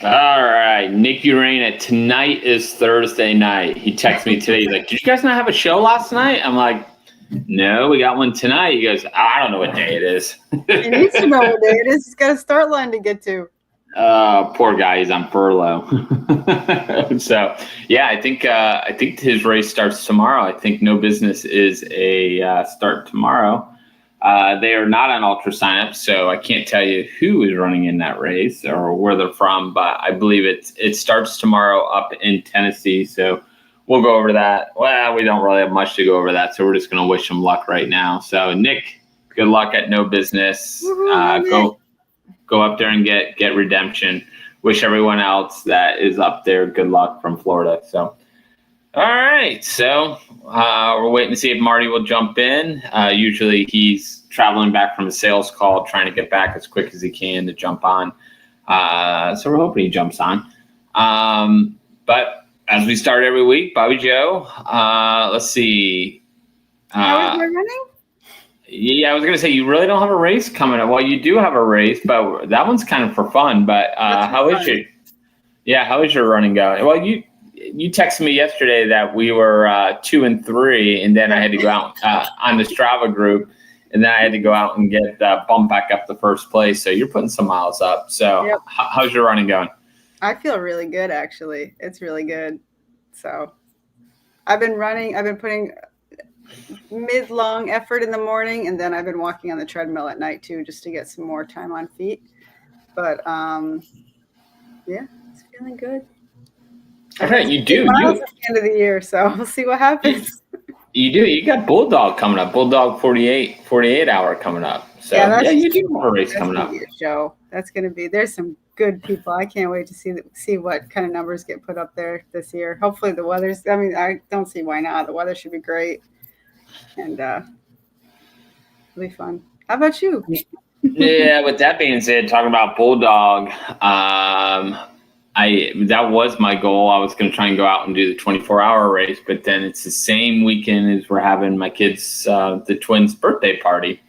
All right, Nick Urena, tonight is Thursday night. He texted me today. He's like, did you guys not have a show last night? I'm like, no, we got one tonight. He goes, I don't know what day it is. He needs to know what day it is. He's got a start line to get to. Poor guy, he's on furlough. So, yeah, I think his race starts tomorrow. I think No Business is a start tomorrow. They are not on ultra signup, so I can't tell you who is running in that race or where they're from, but I believe it starts tomorrow up in Tennessee. So we'll go over that. Well, we don't really have much to go over that, so we're just going to wish them luck right now. So Nick, good luck at No Business. Go up there and get redemption. Wish everyone else that is up there good luck from Florida. So. All right, so we're waiting to see if Marty will jump in. Usually he's traveling back from a sales call, trying to get back as quick as he can to jump on. So we're hoping he jumps on. But as we start every week, Bobby Joe, let's see. How is my running? Yeah, I was going to say, you really don't have a race coming up. Well, you do have a race, but that one's kind of for fun. But how is your running going? Well, you texted me yesterday that we were 2 and 3, and then I had to go out on the Strava group, and then I had to go out and get bumped back up to first place. So you're putting some miles up. So yep. How's your running going? I feel really good, actually. It's really good. So I've been putting mid-long effort in the morning, and then I've been walking on the treadmill at night too, just to get some more time on feet. But yeah, it's feeling good. Okay, you do. Miles at the end of the year, so we'll see what happens. You do. You got Bulldog coming up. Bulldog 48 hour coming up. So yeah, you do have a race coming up. Show. That's going to be. There's some good people. I can't wait to see what kind of numbers get put up there this year. Hopefully the weather's. I mean, I don't see why not. The weather should be great, and it'll be fun. How about you? Yeah. With that being said, talking about Bulldog. That was my goal. I was going to try and go out and do the 24-hour race, but then it's the same weekend as we're having my kids, the twins' birthday party,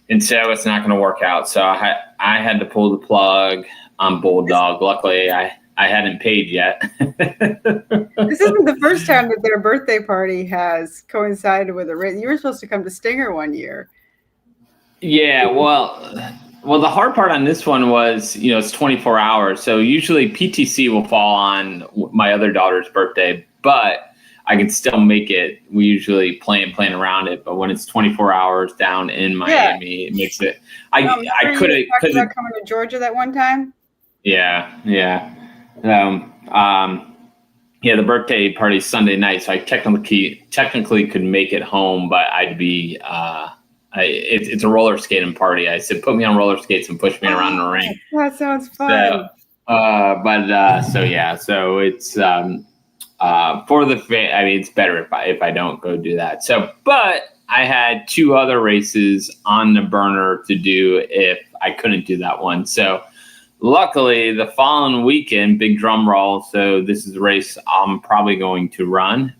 and so it's not going to work out. So I had to pull the plug on Bulldog. Luckily, I hadn't paid yet. This isn't the first time that their birthday party has coincided with a race. You were supposed to come to Stinger one year. Yeah, well, the hard part on this one was, it's 24 hours. So usually PTC will fall on my other daughter's birthday, but I can still make it. We usually plan around it. But when it's 24 hours down in Miami, It makes it. I could have. Talked about coming to Georgia that one time. Yeah. The birthday party's Sunday night, so I technically could make it home, but I'd be. It's a roller skating party. I said, put me on roller skates and push me around the ring. That sounds fun. So it's for the fan. I mean, it's better if I don't go do that. So, but I had 2 other races on the burner to do if I couldn't do that one. So, luckily, the following weekend, big drum roll. So this is the race I'm probably going to run.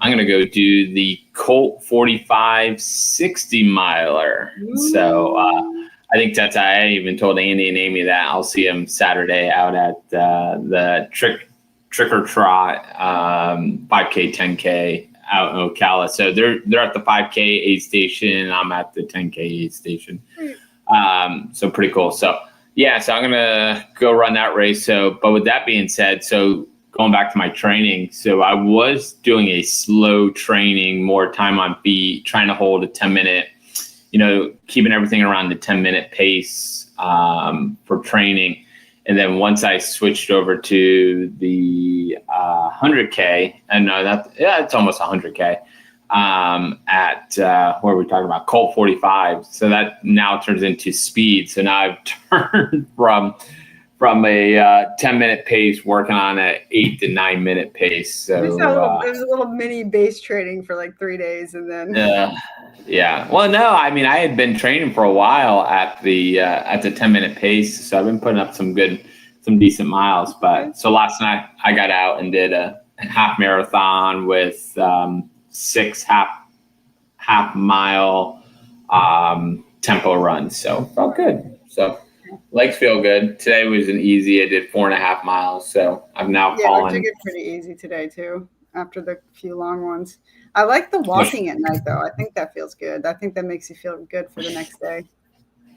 I'm going to go do the Colt 45 60 miler. So I think I even told Andy and Amy that I'll see them Saturday out at the Trick or Trot 5K, 10K out in Ocala. So they're at the 5K aid station, and I'm at the 10K aid station. So pretty cool. So I'm going to go run that race. So, but with that being said, going back to my training, so I was doing a slow training, more time on feet, trying to hold a 10-minute, keeping everything around the 10-minute pace for training. And then once I switched over to the 100K, and it's almost 100K at what are we talking about? Colt 45. So that now turns into speed. So now I've turned from a 10-minute pace, working on an 8 to 9 minute pace. So there's a little mini base training for like 3 days, and then Well, no, I mean, I had been training for a while at the 10-minute pace, so I've been putting up some decent miles. But so last night I got out and did a half marathon with 6 half mile tempo runs. So felt good. So. Legs feel good. Today was an easy. I did 4.5 miles, so I'm now Yeah, I took it pretty easy today too, after the few long ones. I like the walking at night though. I think that feels good. I think that makes you feel good for the next day.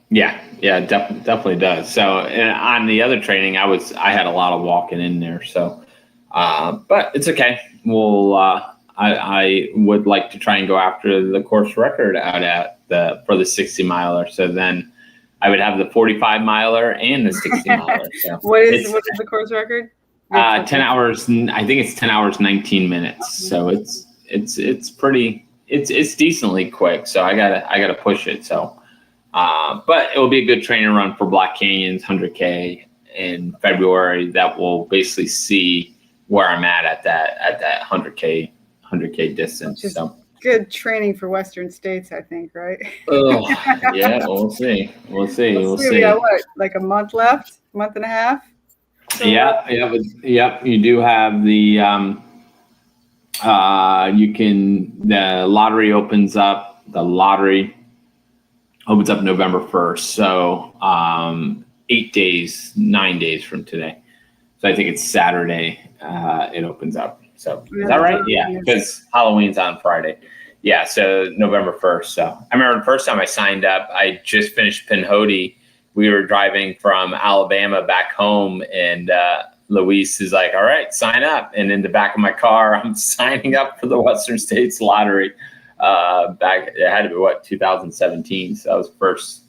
Yeah, definitely does. So on the other training, I had a lot of walking in there. So, but it's okay. I would like to try and go after the course record out at for the 60 miler. So then I would have the 45 miler and the 60 miler. So what is the course record? 10 hours. I think it's 10 hours 19 minutes. So it's pretty. It's decently quick. So I gotta push it. So. But it will be a good training run for Black Canyon's 100K in February. That will basically see where I'm at that 100K distance. So good training for Western states, I think, right? Oh, yeah, we'll see. We'll see. We got what, like a month left? Month and a half? Yeah. You do have the the lottery opens up. The lottery opens up November 1st. So 9 days from today. So I think it's Saturday it opens up. So is that right? Yeah, because Halloween's on Friday. Yeah, so November 1st. So I remember the first time I signed up, I just finished Pinhoti. We were driving from Alabama back home, and Luis is like, all right, sign up. And in the back of my car, I'm signing up for the Western States Lottery. Back, it had to be 2017. So that was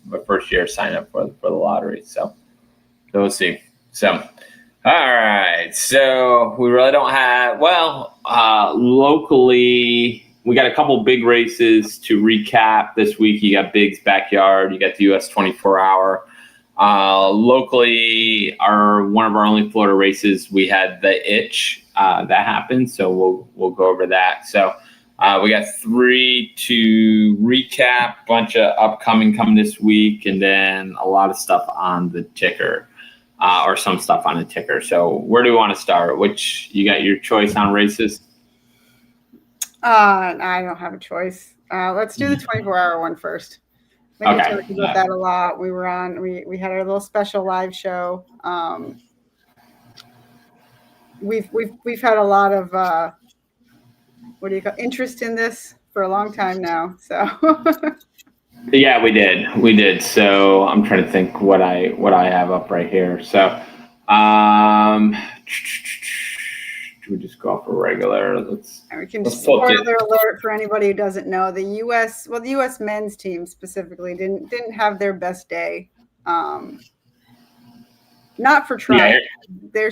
my first year signing up for the lottery. So we'll see. So, all right. So we really don't have, locally, we got a couple big races to recap this week. You got Big's Backyard. You got the US 24 hour. Locally, one of our only Florida races, we had the Itch that happened. So we'll go over that. So we got 3 to recap, bunch of upcoming coming this week, and then a lot of stuff on the ticker, or some stuff on the ticker. So where do we want to start? Which you got your choice on races? I don't have a choice. Let's do the 24-hour one first. We talked about that a lot. We were on. We had our little special live show. We've had a lot of interest in this for a long time now. So yeah, we did. So I'm trying to think what I have up right here. So do we just go off a regular? We can just spoiler alert for anybody who doesn't know. The U.S. men's team specifically didn't have their best day. Not for trying. Yeah,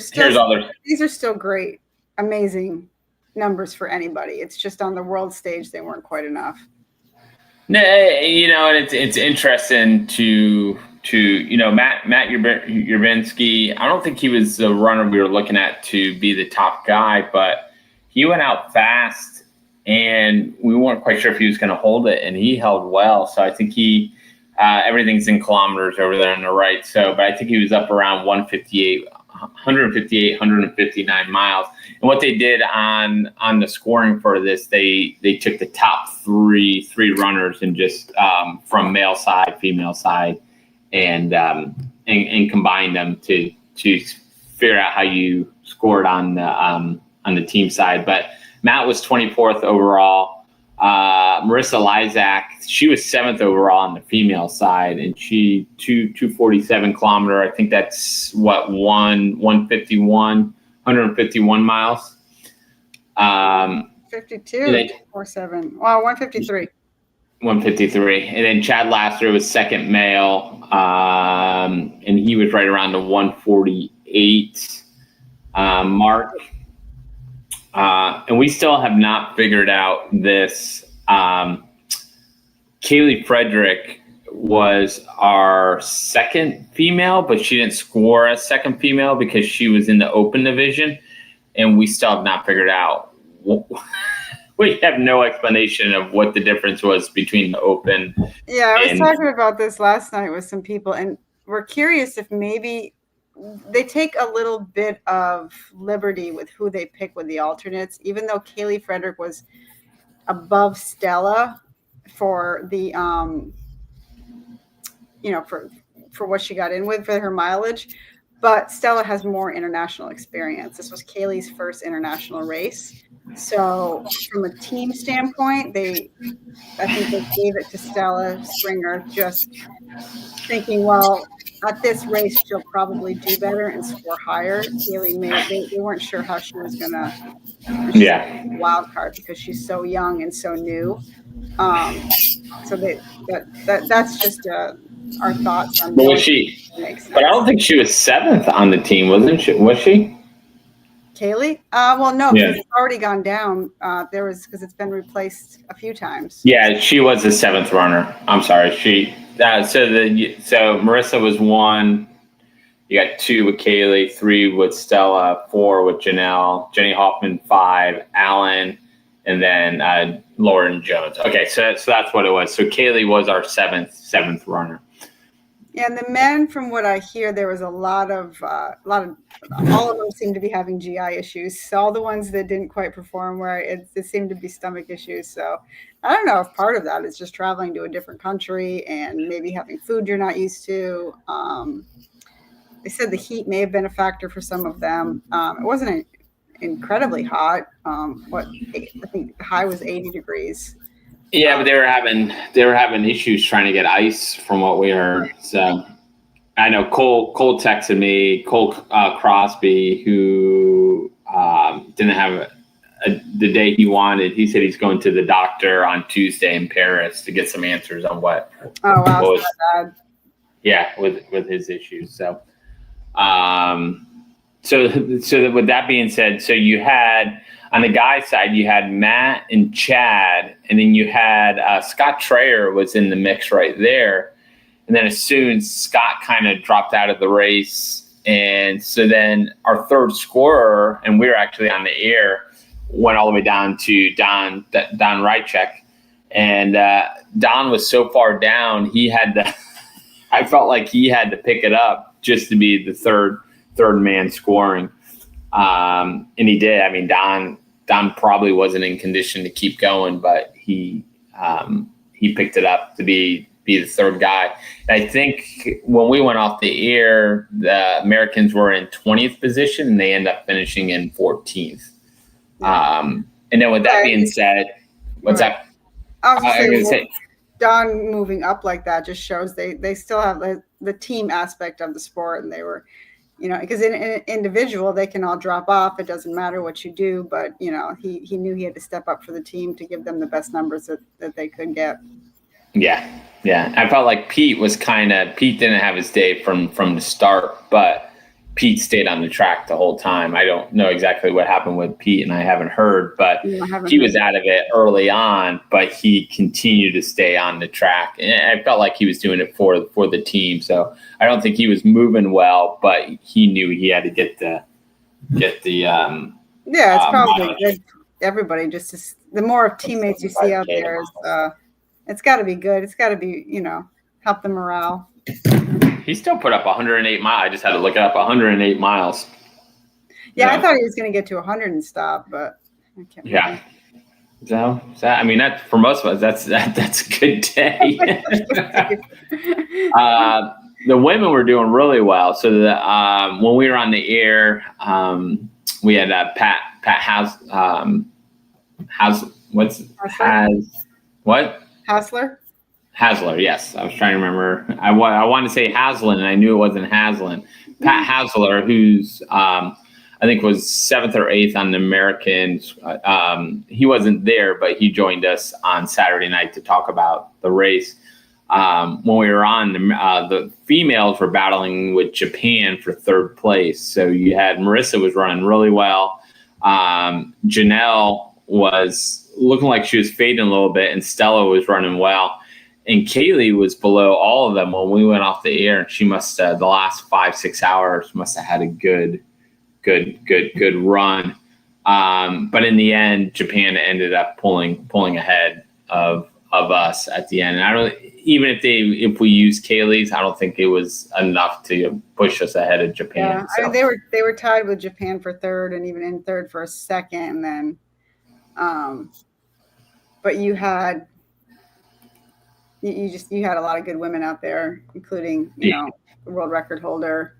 these are still great, amazing numbers for anybody. It's just on the world stage they weren't quite enough. And it's interesting to Matt Urbanski. I don't think he was the runner we were looking at to be the top guy, but he went out fast, and we weren't quite sure if he was going to hold it, and he held well. So I think he everything's in kilometers over there on the right. So, but I think he was up around 159 miles. And what they did on the scoring for this, they took the top three runners and just from male side, female side, and combined them to figure out how you scored on the team side. But Matt was 24th overall. Marissa Lysak, she was 7th overall on the female side, and she 247 kilometer. I think that's 151 miles. 52 or 7. Well, 153. 153. And then Chad Lasser was second male, and he was right around the 148 mark. And we still have not figured out this. Kaylee Frederick was our second female, but she didn't score as second female because she was in the open division, and we still have not figured out. We have no explanation of what the difference was between the open. Yeah, I was talking about this last night with some people, and we're curious if maybe they take a little bit of liberty with who they pick with the alternates, even though Kaylee Frederick was above Stella for the for what she got in with for her mileage. But Stella has more international experience. This was Kaylee's first international race. So from a team standpoint, I think they gave it to Stella Springer, just thinking, well, at this race, she'll probably do better and score higher. Kaylee they weren't sure how she was going to, she's a wild card because she's so young and so new. So that's just our thoughts on. But was she? But I don't think she was 7th on the team, wasn't she? Was she? Kaylee? Well, no, because it's already gone down. Because it's been replaced a few times. Yeah, she was the 7th runner. I'm sorry. So Marissa was 1. You got 2 with Kaylee, 3 with Stella, 4 with Janelle, Jenny Hoffman 5, Alan, and then Lauren Jones. Okay, so that's what it was. So Kaylee was our seventh runner. Yeah, and the men, from what I hear, there was a lot of all of them seemed to be having GI issues. So all the ones that didn't quite perform, where it seemed to be stomach issues. So I don't know if part of that is just traveling to a different country and maybe having food you're not used to. They said the heat may have been a factor for some of them. It wasn't incredibly hot. I think the high was 80 degrees. Yeah, but they were having issues trying to get ice, from what we heard. So I know Cole texted me, Cole Crosby, who didn't have the day he wanted. He said he's going to the doctor on Tuesday in Paris to get some answers on what. Oh wow, was, bad. Yeah, with his issues. So, so with that being said, so you had. On the guys' side, you had Matt and Chad, and then you had Scott Trayer was in the mix right there. And then as soon as Scott kind of dropped out of the race, and so then our third scorer, and we were actually on the air, went all the way down to Don Rychek. And Don was so far down, he had to – I felt like he had to pick it up just to be the third man scoring. And he did. I mean, Don probably wasn't in condition to keep going, but he picked it up to be the third guy. And I think when we went off the air, the Americans were in 20th position, and they end up finishing in 14th. And then with that being said, what's that? I was going to say, Don moving up like that just shows they still have the team aspect of the sport, and they were. Because in an individual, they can all drop off. It doesn't matter what you do, but, he knew he had to step up for the team to give them the best numbers that they could get. Yeah. I felt like Pete didn't have his day from the start, but Pete stayed on the track the whole time. I don't know exactly what happened with Pete, and I haven't heard, but he was out of it early on, but he continued to stay on the track. And I felt like he was doing it for the team. So I don't think he was moving well, but he knew he had to get the it's probably good. Everybody the more teammates you see out there is it's got to be good. It's got to be, help the morale. He still put up 108 miles. I just had to look it up. 108 miles. Yeah, I thought he was going to get to 100 and stop, but I can't. Yeah. So I mean, that for most of us, that's a good day. The women were doing really well. So when we were on the air, we had Pat Hasler, yes. I was trying to remember. I wanted to say Haslin, and I knew it wasn't Haslin. Pat Hasler, who's I think was 7th or 8th on the Americans. He wasn't there, but he joined us on Saturday night to talk about the race. When we were on, the females were battling with Japan for 3rd place. So you had Marissa was running really well. Janelle was looking like she was fading a little bit, and Stella was running well. And Kaylee was below all of them when we went off the air. And she must have, the last 5-6 hours, must have had a good run. But in the end, Japan ended up pulling ahead of us at the end. And even if we used Kaylee's, I don't think it was enough to push us ahead of Japan. Yeah, so. I mean, they were tied with Japan for 3rd, and even in 3rd for a 2nd. And then, but you had a lot of good women out there, including world record holder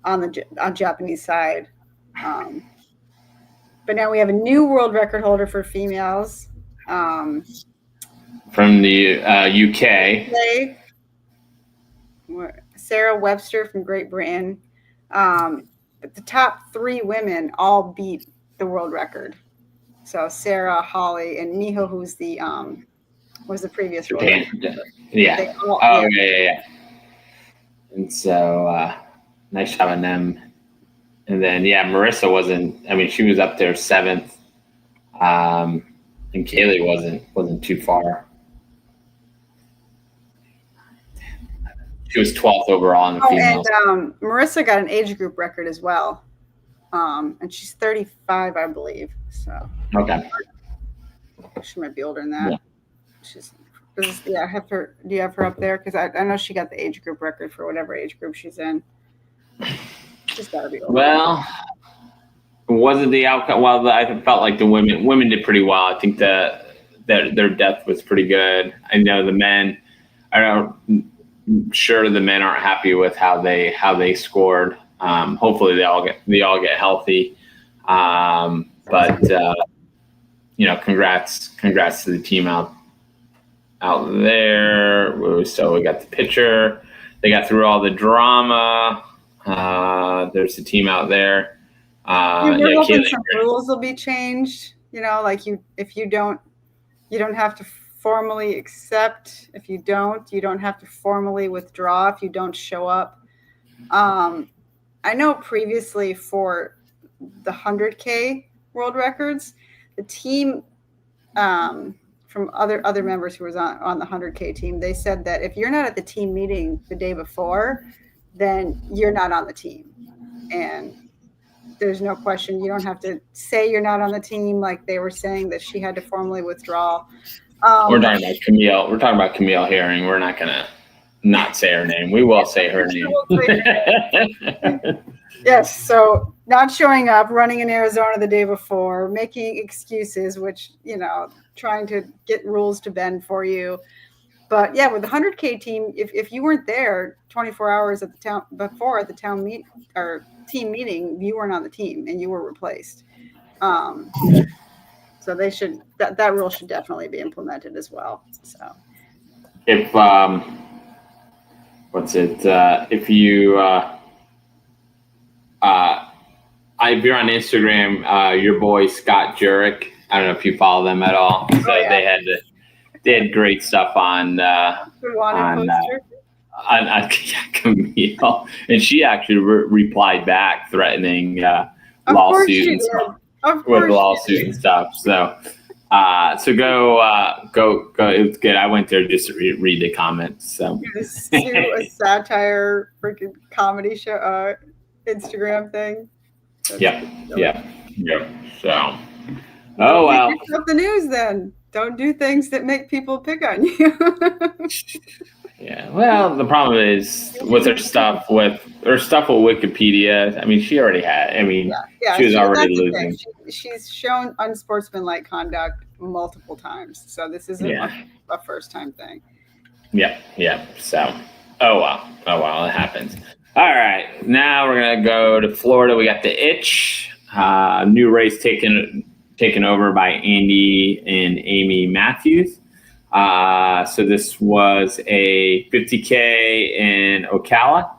on Japanese side. But now we have a new world record holder for females. From the UK. Sarah Webster from Great Britain. But the top 3 women all beat the world record. So Sarah, Holly, and Miho, who's the was the previous world record. Yeah. Yeah. And so nice having them. And then Marissa wasn't. I mean, she was up there 7th, and Kaylee wasn't too far. She was 12th overall in the females. And Marissa got an age group record as well, and she's 35, I believe. So okay, she might be older than that. Yeah. I have her. Do you have her up there? Because I know she got the age group record for whatever age group she's in. She's got to be older. Well, wasn't the outcome? Well, I felt like the women did pretty well. I think that their depth was pretty good. I know the men. I'm sure the men aren't happy with how they scored. Hopefully they all get healthy. But congrats to the team out there. So we got the picture. They got through all the drama. There's the team out there. We're hoping some rules will be changed. Like if you don't have to formally accept. If you don't have to formally withdraw if you don't show up. I know previously for the 100K world records, the team from other members who was on the 100K team, they said that if you're not at the team meeting the day before, then you're not on the team. And there's no question. You don't have to say you're not on the team like they were saying that she had to formally withdraw. We're talking about Camille. We're talking about Camille Herring. We're not going to not say her name. We will say her name. Yes. So not showing up, running in Arizona the day before, making excuses, which, trying to get rules to bend for you. But yeah, with the 100K team, if you weren't there 24 hours at the town team meeting, you weren't on the team and you were replaced. So they should that rule should definitely be implemented as well. So if if you're on Instagram, your boy Scott Jurek, I don't know if you follow them at all. So they had great stuff on Camille, and she actually replied back threatening lawsuits with lawsuit and stuff. So go. It was good. I went there just to read the comments. So do a satire freaking comedy show Instagram thing. Yep. So, pick up the news then. Don't do things that make people pick on you. Yeah. Well, the problem is with her stuff with Wikipedia. I mean, she already had. I mean, she was already losing. She's shown unsportsmanlike conduct multiple times, so this isn't a first-time thing. Yeah. So, oh well, it happens. All right, now we're gonna go to Florida. We got the Itch, new race taken over by Andy and Amy Matthews. So this was a 50K in Ocala.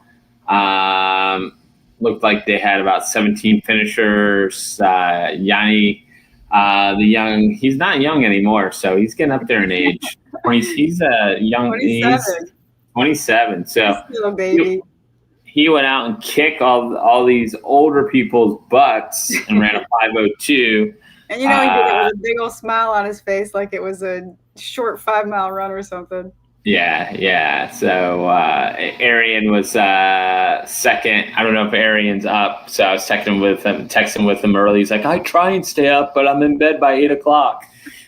Looked like they had about 17 finishers. Yanni, he's not young anymore, so he's getting up there in age. He's a young. 27. He's 27. So little baby. He went out and kicked all these older people's butts and ran a 5:02. And he did it with a big old smile on his face, like it was a short 5-mile run or something. Yeah. So Arian was second. I don't know if Arian's up, so I was texting with him early. He's like, I try and stay up, but I'm in bed by 8:00.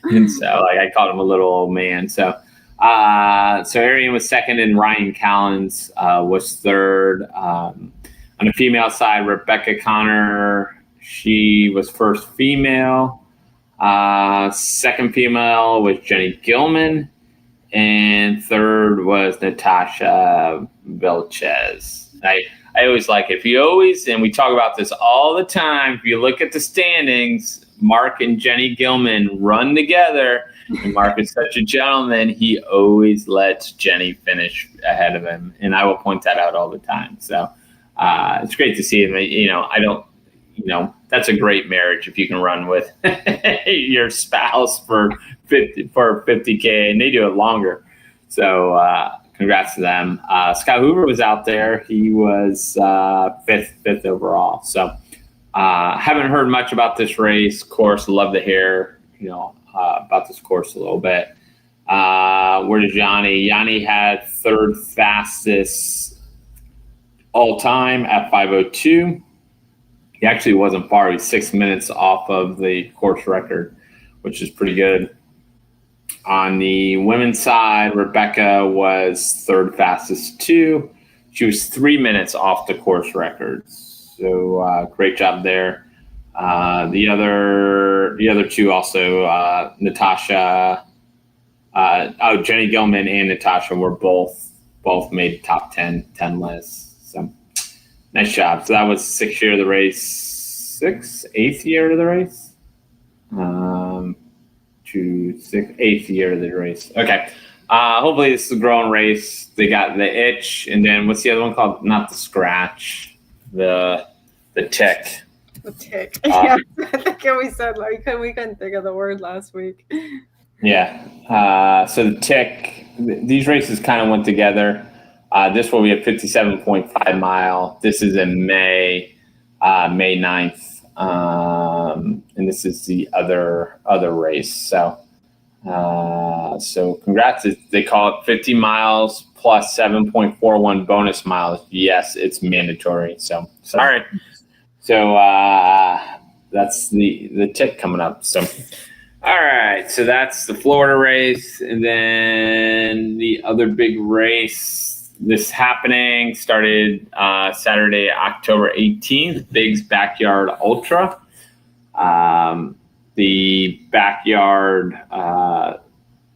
And so I called him a little old man. So Arian was second, and Ryan Callens was third. On the female side, Rebecca Connor, she was first female. Second female was Jenny Gilman. And third was Natasha Vilches. I always like it. And we talk about this all the time, if you look at the standings, Mark and Jenny Gilman run together, and Mark is such a gentleman. He always lets Jenny finish ahead of him, and I will point that out all the time. So it's great to see him. That's a great marriage if you can run with your spouse for 50K, and they do it longer. So congrats to them. Scott Hoover was out there. He was fifth overall. So haven't heard much about this race course. Love to hear about this course a little bit. Where did Yanni? Yanni had third fastest all time at 5:02. He actually wasn't far. He was 6 minutes off of the course record, which is pretty good. On the women's side, Rebecca was third fastest too. She was 3 minutes off the course record. So great job there. The other two also, Natasha, Jenny Gilman and Natasha were both made top 10 6 So nice job. So that was 6th year of the race, 8th year of the race. 8th year of the race. Okay. Hopefully this is a growing race. They got the itch, and then what's the other one called? Not the scratch, the tick. The tick. Yeah, I think we said we couldn't think of the word last week. Yeah. So the tick. These races kind of went together. This one we have 57.5 mile. This is in May 9th. And this is the other race. So congrats. They call it 50 miles plus 7.41 bonus miles. Yes, it's mandatory. So sorry. So that's the tick coming up. So all right. So that's the Florida race, and then the other big race. This happening started Saturday, October 18th, Big's Backyard Ultra. The Backyard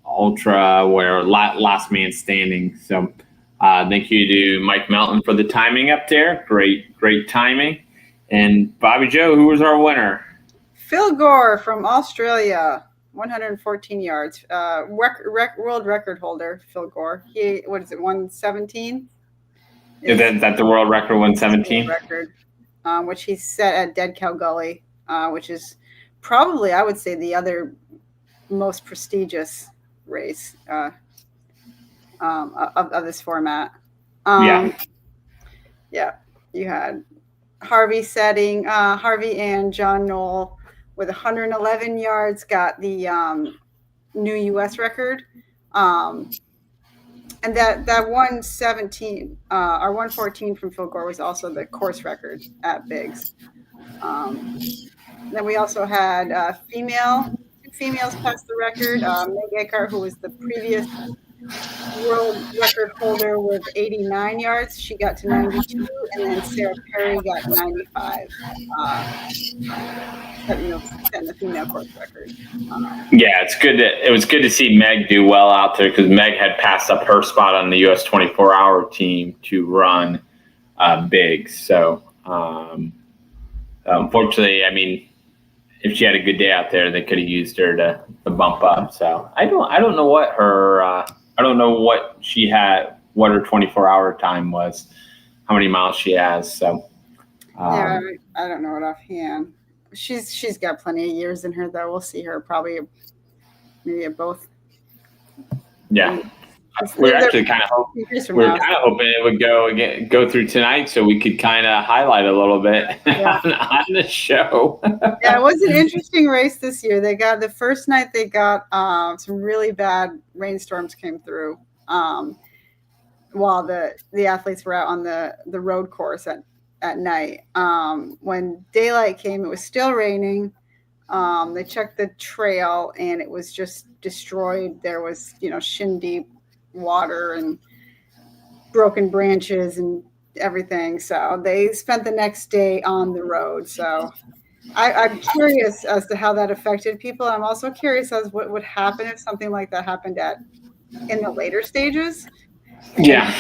Ultra, where last man standing. So thank you to Mike Melton for the timing up there. Great timing. And Bobby Joe, who was our winner? Phil Gore from Australia. 114 yards. World record holder, Phil Gore. He, 117? Is that the world record, 117? Record, which he set at Dead Cow Gully, which is probably, I would say, the other most prestigious race of this format. Yeah, you had Harvey and John Knoll with 111 yards, got the new U.S. record. And that 117 or 114 from Phil Gore was also the course record at Biggs. Then we also had two females pass the record. Meg Eckhart, who was the previous world record holder with 89 yards, she got to 92, and then Sarah Perry got 95. Setting the female course record. Yeah, it was good to see Meg do well out there, because Meg had passed up her spot on the U.S. 24-hour team to run big. So unfortunately, I mean, if she had a good day out there, they could have used her to bump up. So I don't know what her she had, what her 24-hour time was, how many miles she has. So I don't know it offhand. She's got plenty of years in her, though. We'll see her probably maybe at both. Yeah, we're actually kind of hoping it would go through tonight, so we could kind of highlight a little bit on the show. Yeah, it was an interesting race this year. They got the first night. They got some really bad rainstorms came through while the athletes were out on the road course at night. When daylight came, it was still raining. They checked the trail, and it was just destroyed. There was, shin deep water and broken branches and everything. So they spent the next day on the road. So I'm curious as to how that affected people. I'm also curious as what would happen if something like that happened in the later stages. Yeah.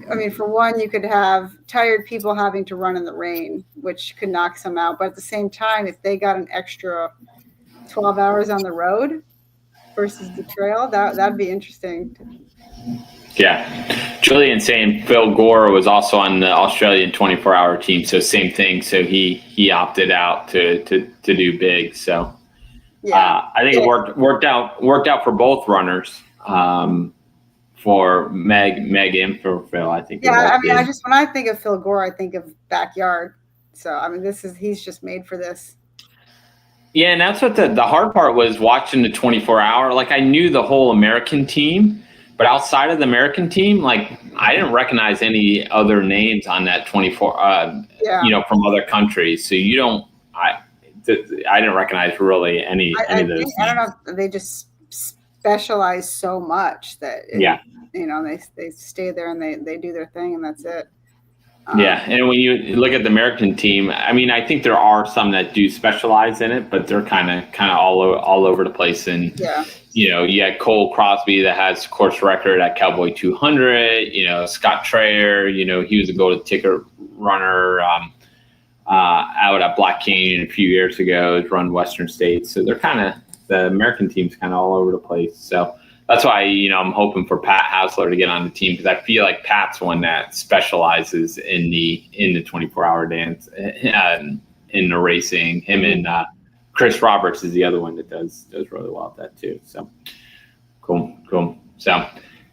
I mean, for one, you could have tired people having to run in the rain, which could knock some out. But at the same time, if they got an extra 12 hours on the road versus the trail, that'd be interesting. Yeah. Julian saying Phil Gore was also on the Australian 24-hour team, so same thing. So he opted out to do big. So I think it worked out for both runners. For Meg and for Phil, I think. Yeah, I mean, when I think of Phil Gore, I think of backyard. So I mean, he's just made for this. Yeah, and that's what the hard part was, watching the 24-hour. Like, I knew the whole American team, but outside of the American team, like, I didn't recognize any other names on that 24. From other countries. So I didn't recognize really any of those names. I don't know if they just specialize so much that they stay there and they do their thing and that's it. And when you look at the American team, I mean, I think there are some that do specialize in it, but they're kind of all over the place. And you had Cole Crosby that has course record at Cowboy 200. Scott Trayer, he was a golden ticket runner out at Black Canyon a few years ago. Has run Western States, so they're the American team's kind of all over the place. So that's why, I'm hoping for Pat Hasler to get on the team, because I feel like Pat's one that specializes in the 24-hour dance, in the racing. Him and Chris Roberts is the other one that does really well at that too. So cool. So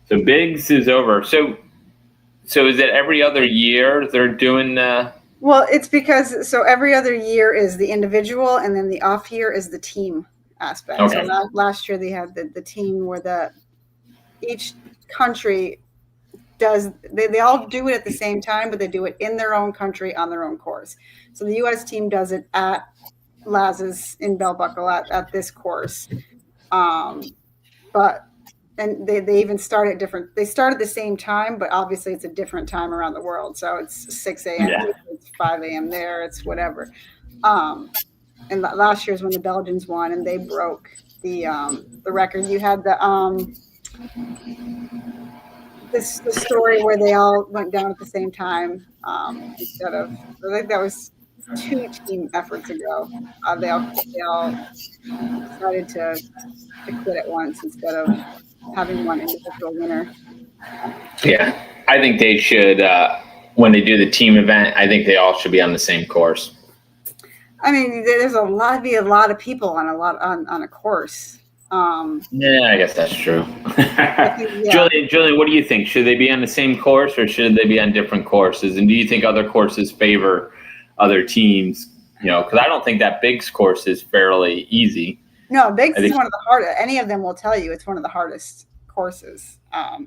Biggs is over. So is it every other year they're doing? Well, it's because every other year is the individual, and then the off year is the team aspect. Okay. So last year they had the team where each country does, they all do it at the same time, but they do it in their own country on their own course. So the U.S. team does it at Laz's in Bell Buckle at this course. But they even start at different, they start at the same time, but obviously it's a different time around the world. So it's 6 a.m. Yeah. It's 5 a.m. there, it's whatever. And last year's when the Belgians won, and they broke the record. You had the story where they all went down at the same time instead of, I think that was 2 team efforts ago. They all decided to quit at once instead of having one individual winner. Yeah, I think they should. When they do the team event, I think they all should be on the same course. I mean, there's a lot of people on a course. Yeah, I guess that's true. Julian, what do you think? Should they be on the same course, or should they be on different courses? And do you think other courses favor other teams? Because I don't think that Biggs course is fairly easy. No, Biggs is one of the hardest. Any of them will tell you it's one of the hardest courses. But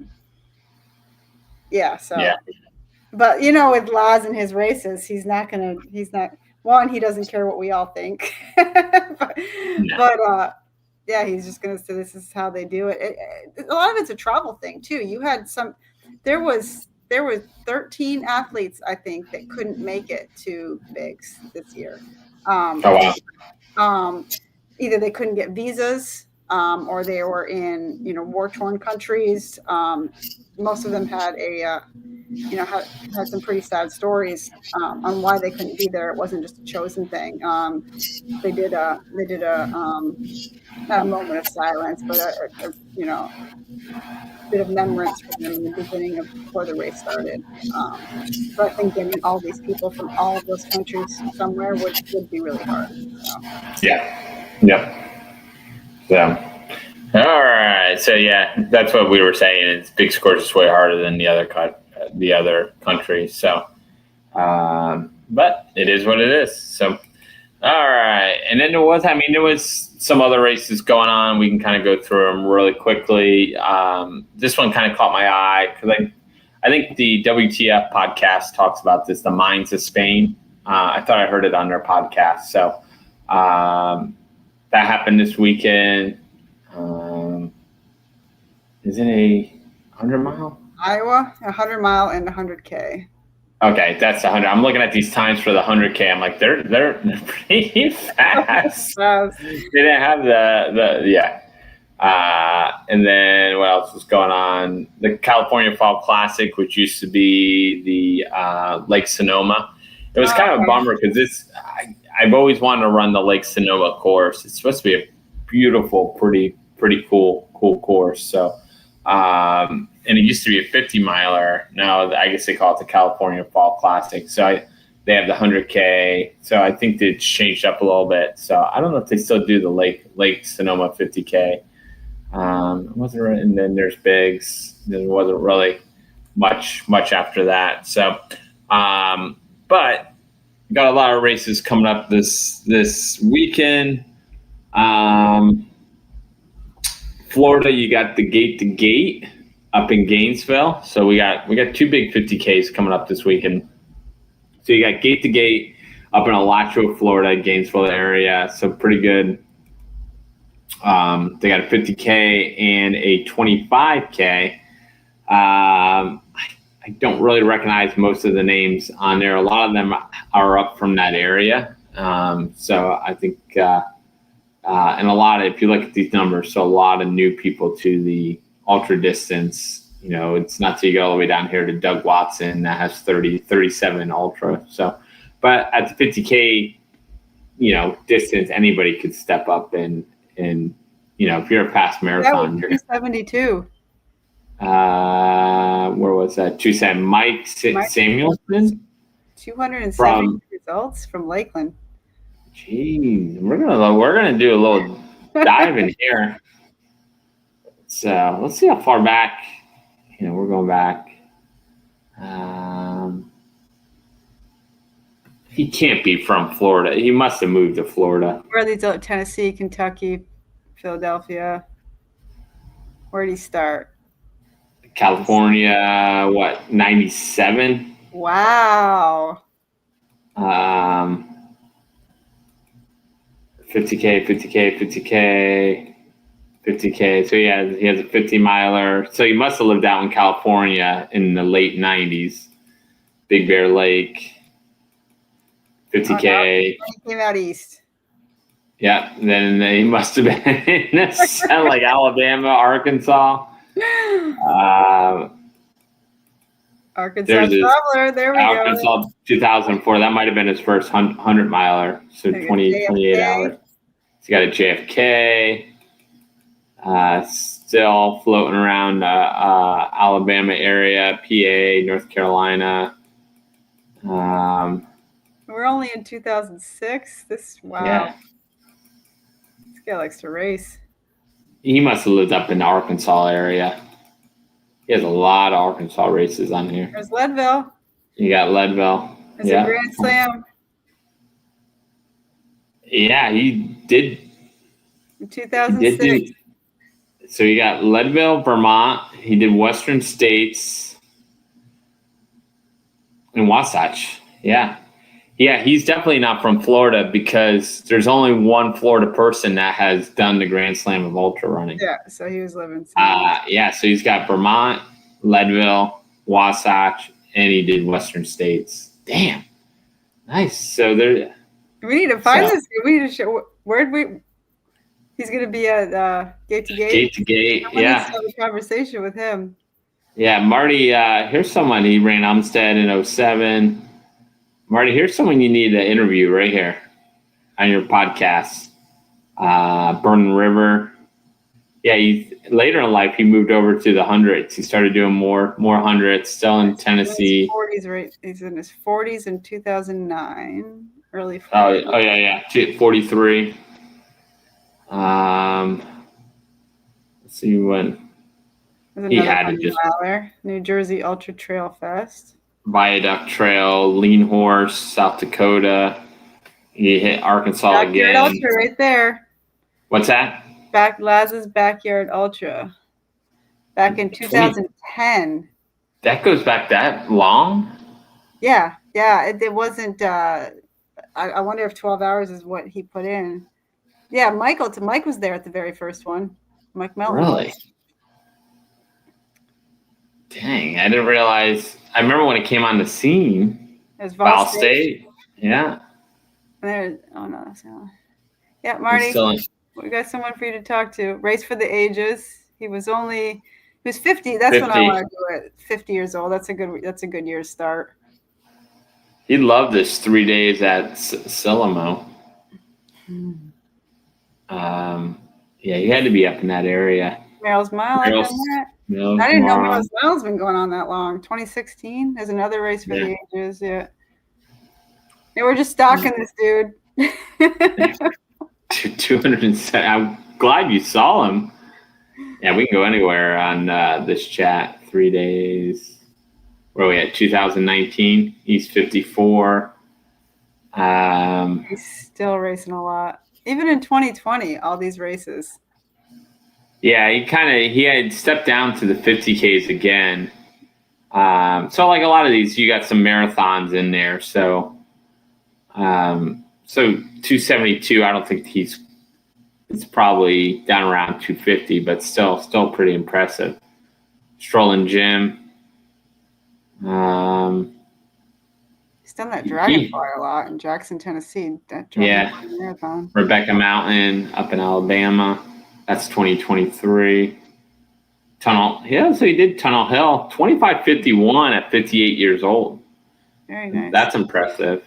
with Laz and his races, he's not. One, he doesn't care what we all think, but he's just going to say this is how they do it. A lot of it's a travel thing too. You had there were 13 athletes, I think, that couldn't make it to Biggs this year. Either they couldn't get visas, or they were in war-torn countries. Most of them had had some pretty sad stories on why they couldn't be there. It wasn't just a chosen thing. They did a not a moment of silence, but a bit of remembrance for them in the beginning before the race started. So I think getting all these people from all of those countries somewhere would be really hard. So. Yeah. All right. So that's what we were saying. It's Big Course is way harder than the other countries. So, but it is what it is. So, all right. And then there was some other races going on. We can kind of go through them really quickly. This one kind of caught my eye because I think the WTF podcast talks about this, the Mines of Spain. I thought I heard it on their podcast. So that happened this weekend. Is it a 100-mile? Iowa, 100-mile and 100K. Okay, that's 100. I'm looking at these times for the 100K. I'm like, they're pretty fast. They didn't have And then what else was going on? The California Fall Classic, which used to be the Lake Sonoma. It was kind of a bummer because I've always wanted to run the Lake Sonoma course. It's supposed to be a beautiful, pretty cool course. So, and it used to be a 50-miler. Now I guess they call it the California Fall Classic. So they have the 100K. So I think it's changed up a little bit. So I don't know if they still do the Lake Sonoma 50K. Wasn't really, and then there's Biggs. There wasn't really much after that. So, but got a lot of races coming up this weekend. Florida, you got the Gate to Gate up in Gainesville. So we got 2 big 50Ks coming up this weekend. So you got Gate to Gate up in Alachua, Florida, Gainesville area. So pretty good. They got a 50K and a 25K. I don't really recognize most of the names on there. A lot of them are up from that area. So I think, and a lot of, if you look at these numbers, so a lot of new people to the ultra distance. You know, it's not till you go all the way down here to Doug Watson that has 37 ultra. So, but at the 50K, you know, distance, anybody could step up and you know, if you're a past marathon, you're 272. Where was that? 270. Mike Samuelson. 270 results from Lakeland. Geez, we're gonna do a little dive in here. So let's see how far back. You know, we're going back. He can't be from Florida. He must have moved to Florida. Where are these out? Tennessee, Kentucky, Philadelphia. Where did he start? California, what, 97? Wow. 50K, 50K. So he has a 50-miler. So he must have lived out in California in the late 90s. Big Bear Lake, 50K. He came out east. Yeah, then he must have been in like Alabama, Arkansas. Arkansas Traveler, there we go. Arkansas 2004, that might have been his first 100-miler, so 28 hours. He's got a JFK, still floating around Alabama area, PA, North Carolina. We're only in 2006. Wow. Yeah. This guy likes to race. He must have lived up in the Arkansas area. He has a lot of Arkansas races on here. There's Leadville. You got Leadville. There's a Grand Slam. Yeah, he did. In 2006. So you got Leadville, Vermont. He did Western States and Wasatch. Yeah. Yeah, he's definitely not from Florida because there's only one Florida person that has done the Grand Slam of ultra running. Yeah, so he was living. Yeah, so he's got Vermont, Leadville, Wasatch, and he did Western States. Damn, nice. So there. We need to find this. We need to show He's going to be at Gate to Gate. Gate to Gate. Yeah. Have a conversation with him. Yeah, Marty. Here's someone he ran Umstead in 07. Marty, here's someone you need to interview right here on your podcast. Burning River. Yeah, later in life, he moved over to the hundreds. He started doing more hundreds, still in Tennessee. He's in his 40s in 2009, early 40s. Oh yeah. 43. Let's see when he had to just New Jersey Ultra Trail Fest. Viaduct Trail, Lean Horse, South Dakota. You hit Arkansas Backyard again. Ultra right there. What's that? Laz's Backyard Ultra. Back in 2010. That goes back that long? Yeah. It wasn't. I wonder if 12 hours is what he put in. Yeah, Mike was there at the very first one. Mike Melton. Really? Dang, I didn't realize. I remember when it came on the scene. It was Ball State. Yeah. Yeah, Marty. We got someone for you to talk to. Race for the ages. He was 50. That's 50. When I want to do it. 50 years old. That's a good year to start. He loved this 3 days at Silamo. Yeah, he had to be up in that area. Merrill's Mile. I didn't know Merrill's Mile's been going on that long. 2016. There's another race for the ages. Yeah. They were just stalking this dude. 207. I'm glad you saw him. Yeah, we can go anywhere on this chat. 3 days. Where are we at? 2019. He's 54. He's still racing a lot. Even in 2020, all these races. Yeah, he had stepped down to the 50Ks again. So like a lot of these, you got some marathons in there. So 272, I don't think it's probably down around 250, but still pretty impressive. Strolling Jim. He's done that Dragonfly a lot in Jackson, Tennessee. That Dragonfly marathon. Rebecca Mountain up in Alabama. That's 2023. So he did Tunnel Hill. 25:51 at 58 years old. Very nice. That's impressive.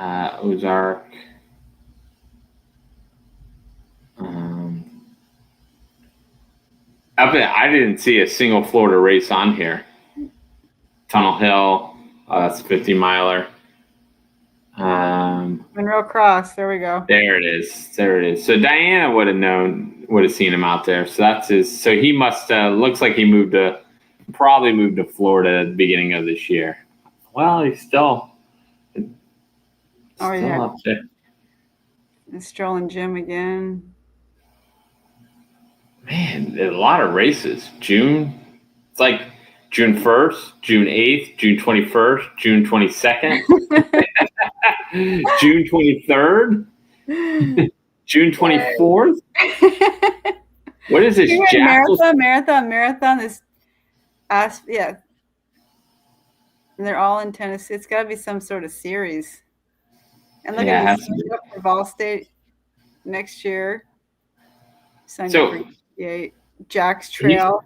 Ozark. I didn't see a single Florida race on here. Tunnel Hill. That's a 50 miler. Monroe Cross. There we go. There it is. So Diana would have seen him out there. So that's his. So he must. Looks like he probably moved to Florida at the beginning of this year. Well, he's still. Up there. And Strolling Jim again. Man, there's a lot of races. June. It's like June 1st, June 8th, June 21st, June 22nd, June 23rd, June 24th. What is this? Marathon is, yeah. And they're all in Tennessee. It's got to be some sort of series. And look at this for Ball State next year. So Jack's Trail.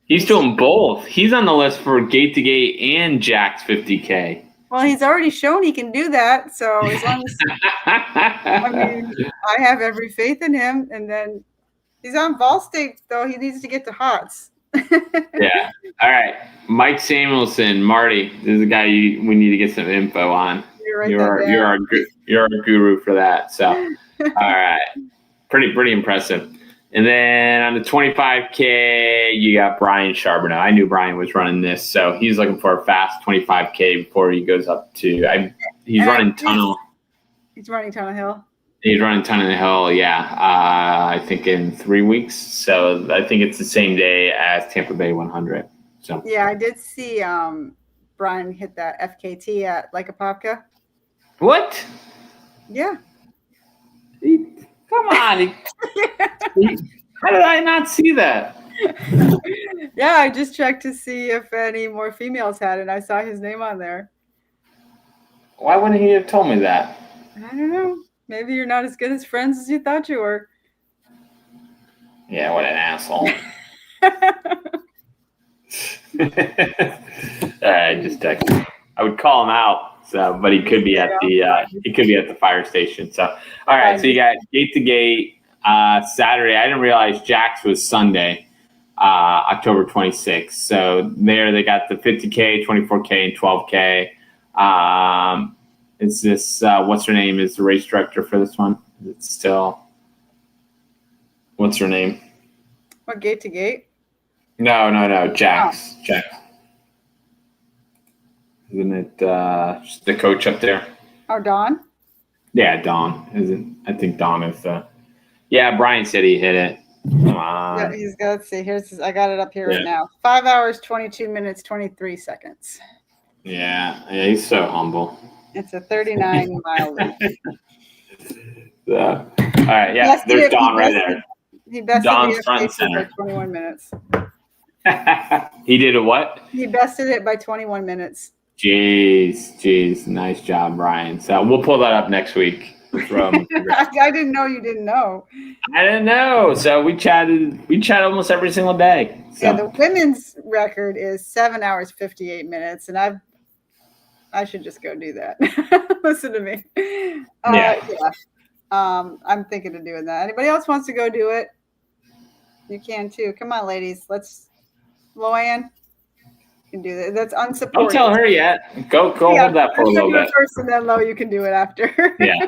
He's doing both. He's on the list for Gate to Gate and Jack's 50K. Well, he's already shown he can do that. So as long as I have every faith in him. And then he's on Ball State, though. He needs to get to Hots. Yeah. All right. Mike Samuelson, Marty. This is a guy we need to get some info on. You're our guru for that. So, all right. Pretty impressive. And then on the 25K, you got Brian Charbonneau. I knew Brian was running this, so he's looking for a fast 25K before he goes up to. He's running Tunnel. He's running Tunnel Hill. He's running Tunnel Hill, yeah. I think in 3 weeks. So I think it's the same day as Tampa Bay 100. So yeah, I did see Brian hit that FKT at Lycopopka. What? Yeah. Come on. How did I not see that? Yeah, I just checked to see if any more females had it, and I saw his name on there. Why wouldn't he have told me that? I don't know. Maybe you're not as good as friends as you thought you were. Yeah, what an asshole. I just texted him. I would call him out. So, but he could be at the fire station. So, all right. So you got Gate to Gate Saturday. I didn't realize Jack's was Sunday, October 26th. So there they got the 50K, 24K, and 12K. Is this what's her name? Is the race director for this one? Is it still? What's her name? What, Gate to Gate? No. Jack's. Oh. Jack. Isn't it the coach up there? Oh, Dawn? Yeah, Dawn. I think Dawn is the. Yeah, Brian said he hit it. Come on. Yeah, he's got. Let's see. I got it up here right now. 5 hours, 22 minutes, 23 seconds. Yeah, he's so humble. It's a 39-mile loop. All right, yeah, there's Dawn right there. He bested Dawn's the front and FKT center. by 21 minutes. He did a what? He bested it by 21 minutes. Jeez. Nice job, Brian. So we'll pull that up next week. I didn't know you didn't know. I didn't know. So we chatted almost every single day. So. Yeah, the women's record is 7 hours 58 minutes, and I should just go do that. Listen to me. Yeah. I'm thinking of doing that. Anybody else wants to go do it? You can too. Come on, ladies. Luann can do that. That's unsupported. Don't tell her yet. Go hold that for a little bit. First, and then Lo, you can do it after. Yeah.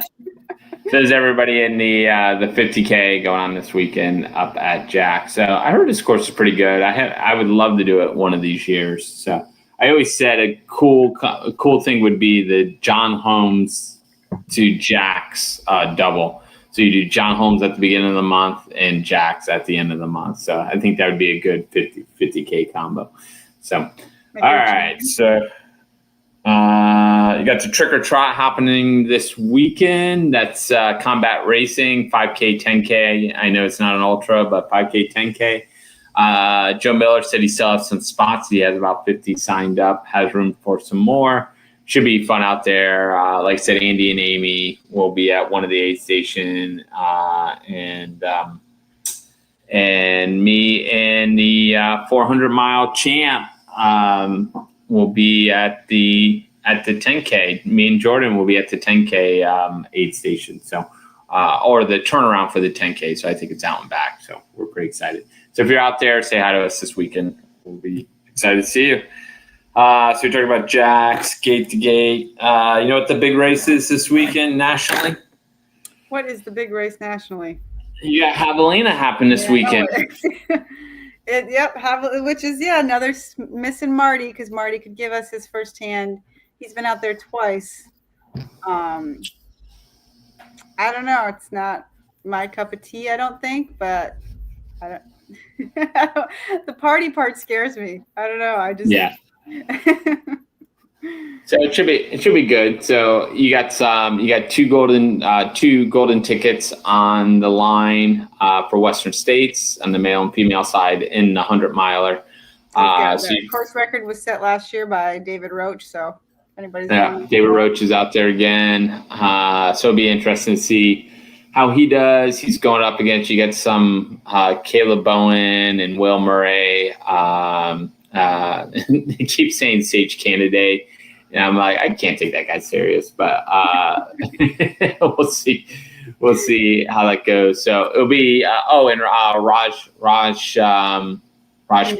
Says everybody in the 50K going on this weekend up at Jack. So I heard his course is pretty good. I would love to do it one of these years. So I always said a cool thing would be the John Holmes to Jack's double. So you do John Holmes at the beginning of the month and Jack's at the end of the month. So I think that would be a good 50K combo. So, all right. So you got the Trick or Trot happening this weekend. That's combat racing, 5K, 10K. I know it's not an ultra, but 5K, 10K. Joe Miller said he still has some spots. He has about 50 signed up, has room for some more. Should be fun out there. Like I said, Andy and Amy will be at one of the aid station, and me and the 400-mile champ will be at the 10K. Me and Jordan will be at the 10K aid station. So, or the turnaround for the 10K. So I think it's out and back. So we're pretty excited. So if you're out there, say hi to us this weekend. We'll be excited to see you. So we're talking about Jack's, gate to gate. You know what the big race is this weekend nationally? What is the big race nationally? You got Javelina happen this weekend. Which is another missing Marty, because Marty could give us his firsthand. He's been out there twice. I don't know. It's not my cup of tea, I don't think, but I don't. The party part scares me. I don't know. So it should be good. So you got two golden tickets on the line for Western States on the male and female side in the 100-miler. The course record was set last year by David Roach. So David Roach is out there again. So it'll be interesting to see how he does. He's going up against, you get some Caleb Bowen and Will Murray. They keep saying Sage Candidate, and I'm like, I can't take that guy serious, but we'll see how that goes. So it'll be Raj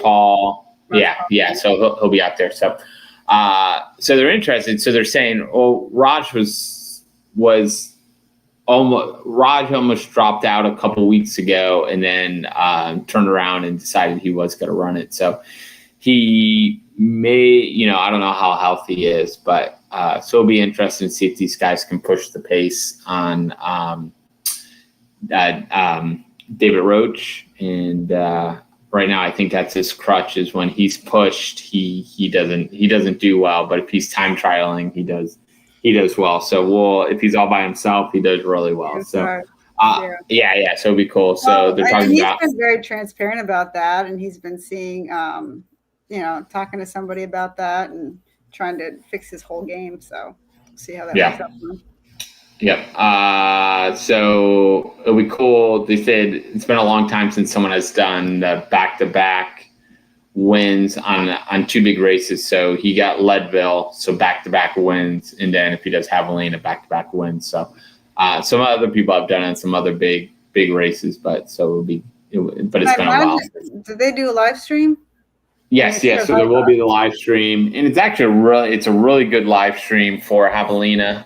Paul. Yeah. So he'll be out there. So they're interested. So they're saying, Raj almost dropped out a couple weeks ago, and then turned around and decided he was going to run it. So he may, I don't know how healthy he is, but so it'll be interesting to see if these guys can push the pace on David Roach. And right now, I think that's his crutch, is when he's pushed, he doesn't do well. But if he's time trialing, he does well. So if he's all by himself, he does really well. So so it'll be cool. So they're talking about. He's been very transparent about that, and he's been seeing, talking to somebody about that and trying to fix his whole game. So see how that works out for him. Yep. So it'll be cool. They said it's been a long time since someone has done the back-to-back wins on two big races. So he got Leadville, so back-to-back wins, and then if he does Javelina, back-to-back wins. So some other people have done it on some other big races, but it's been a while. Did they do a live stream? Yes. So there will be the live stream, and it's actually a really good live stream for Javelina.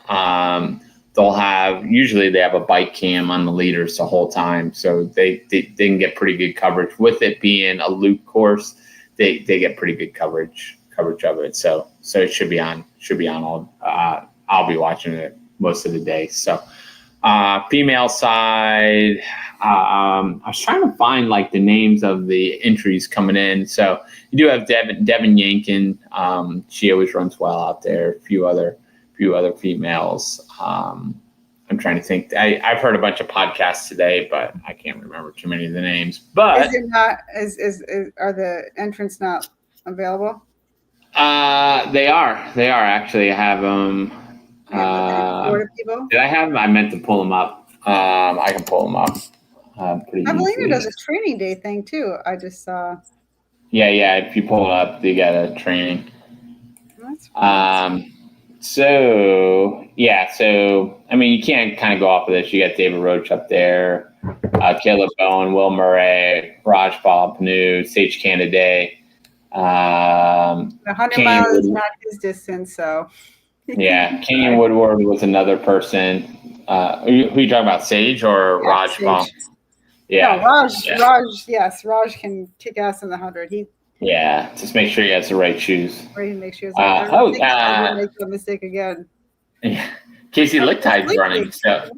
Usually they have a bike cam on the leaders the whole time, so they can get pretty good coverage. With it being a loop course, they get pretty good coverage of it. So it should be on all. I'll be watching it most of the day. So female side, I was trying to find like the names of the entries coming in. So you do have Devin Yankin. She always runs well out there. A few other females. I'm trying to think. I've heard a bunch of podcasts today, but I can't remember too many of the names. But is it not? Are the entrants not available? They are actually. I have them. other people? Did I have them? I meant to pull them up. I can pull them up pretty Javelina easily. does a training day thing too. I just saw. Yeah. If you pull it up, you got a training. That's fun. So I mean, you can't kind of go off of this. You got David Roach up there, Caleb Bowen, Will Murray, Raj Panu, Sage Canaday. 100 miles is not his distance, so. Yeah, Kenyon Woodward was another person. Who are you talking about, Sage or Raj Pal? Yeah, no, Raj, yes, Raj can kick ass in the 100. Just make sure he has the right shoes. Right, make sure. I don't make the mistake again. Yeah, Casey Lichtide's running, so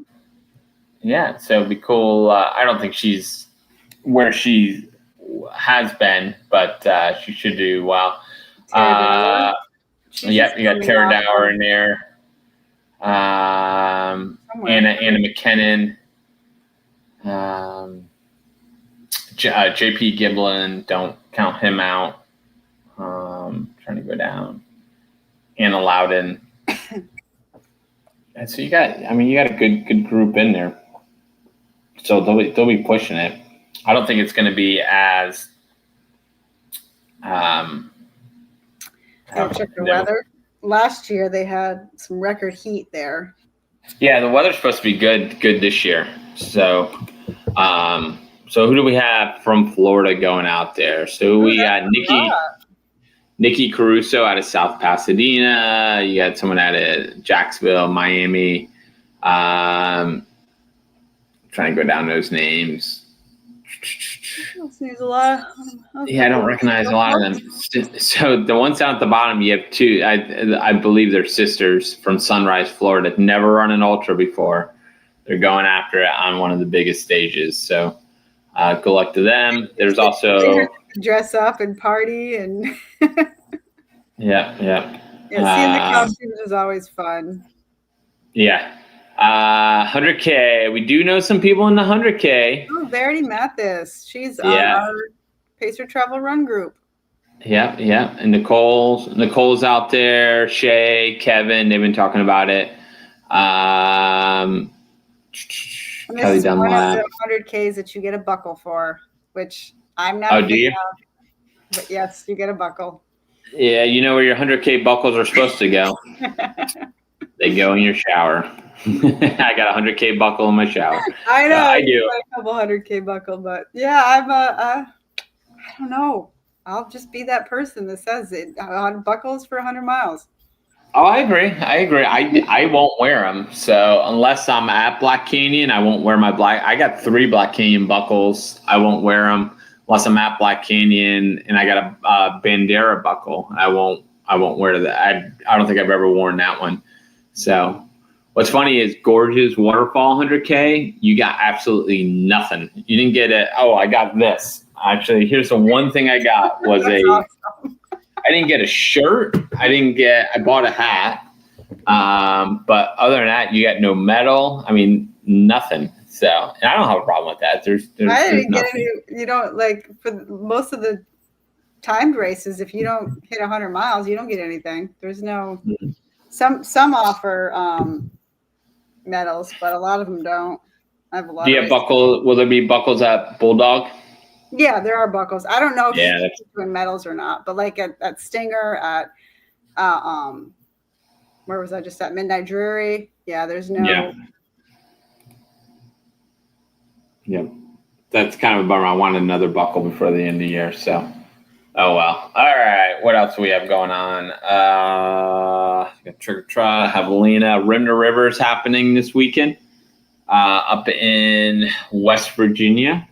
yeah, so it'd be cool. I don't think she's where she has been, but she should do well. You got Tara Dower in there. Anna McKinnon. JP Giblin, don't count him out. Trying to go down. Anna Loudon. And so you got a good group in there. So they'll be pushing it. I don't think it's going to be as. Check the weather. Last year they had some record heat there. Yeah, the weather's supposed to be good this year. So, so who do we have from Florida going out there? So we got Nikki Caruso out of South Pasadena. You got someone out of Jacksonville, Miami. Trying to go down those names. There's a lot. I don't recognize a lot of them. So the ones down at the bottom, you have two. I believe they're sisters from Sunrise, Florida. Never run an ultra before. They're going after it on one of the biggest stages. So good luck to them. There's also dress up and party and. Yeah. Seeing the costumes is always fun. Yeah. 100K. We do know some people in the 100K. Oh, Verity Mathis. She's on our Pacer Travel Run group. Yeah. And Nicole's out there. Shay, Kevin, they've been talking about it. This is one of the 100Ks that you get a buckle for, which I'm not. Oh, do you? But yes, you get a buckle. Yeah, you know where your 100K buckles are supposed to go. They go in your shower. I got a 100K buckle in my shower. I know. I do. A couple 100K buckle, but yeah, I don't know. I'll just be that person that says it. Buckles for 100 miles. Oh, I agree. I won't wear them. So unless I'm at Black Canyon, I won't wear my black. I got 3 Black Canyon buckles. I won't wear them unless I'm at Black Canyon, and I got a Bandera buckle. I won't wear that. I don't think I've ever worn that one. So what's funny is Gorge's Waterfall 100K, you got absolutely nothing. You didn't get it. Oh, I got this. Actually, here's the one thing I got was awesome. I didn't get a shirt. I bought a hat. But other than that, you got no medal. I mean, nothing. So, and I don't have a problem with that. I didn't get any, you don't like for most of the timed races, if you don't hit 100 miles, you don't get anything. There's no, some offer medals, but a lot of them don't. I have a lot. Do you have buckle? Will there be buckles at Bulldog? Yeah, there are buckles. I don't know if she's doing medals or not, but like at Stinger, at where was I just at Midnight Drury? Yeah, there's no. Yeah, that's kind of a bummer. I wanted another buckle before the end of the year, so oh well. All right, what else do we have going on? Trick or Trot, Javelina, Rim to River is happening this weekend up in West Virginia.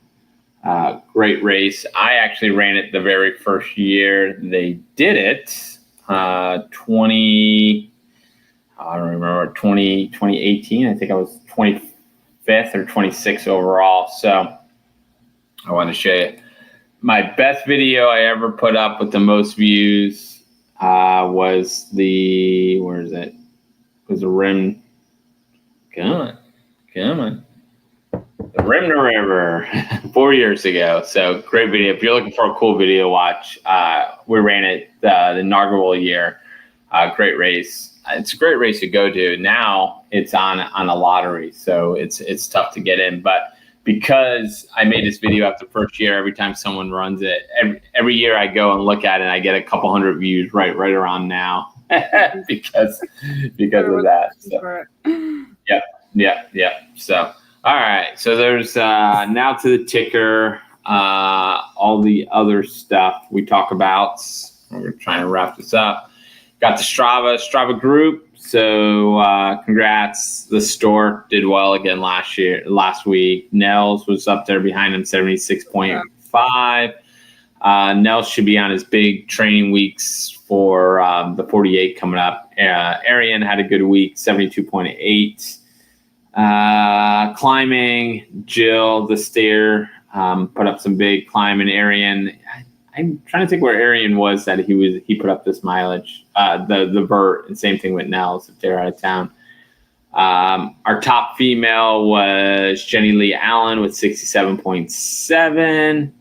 Great race. I actually ran it the very first year they did it. 2018. I think I was 25th or 26th overall. So I want to show you my best video I ever put up with the most views was the Rim. Come on. The Rim to River 4 years ago. So great video. If you're looking for a cool video to watch, we ran it the inaugural year. Great race. it's a great race to go to. Now it's on a lottery, so it's tough to get in. But because I made this video after the first year, every time someone runs it, every year I go and look at it, and I get a couple hundred views right around now because of that. So, yeah. So all right, so there's now to the ticker. All the other stuff we talk about. We're trying to wrap this up. Got the Strava group. So congrats. The store did well again last week. Nels was up there behind him, 76.5. Nels should be on his big training weeks for the 48 coming up. Arian had a good week, 72.8. Climbing, Jill, the stair, put up some big climbing. Arian, I'm trying to think where Arian was that he put up this mileage. The vert, and same thing with Nels if they're out of town. Our top female was Jenny Lee Allen with 67.7.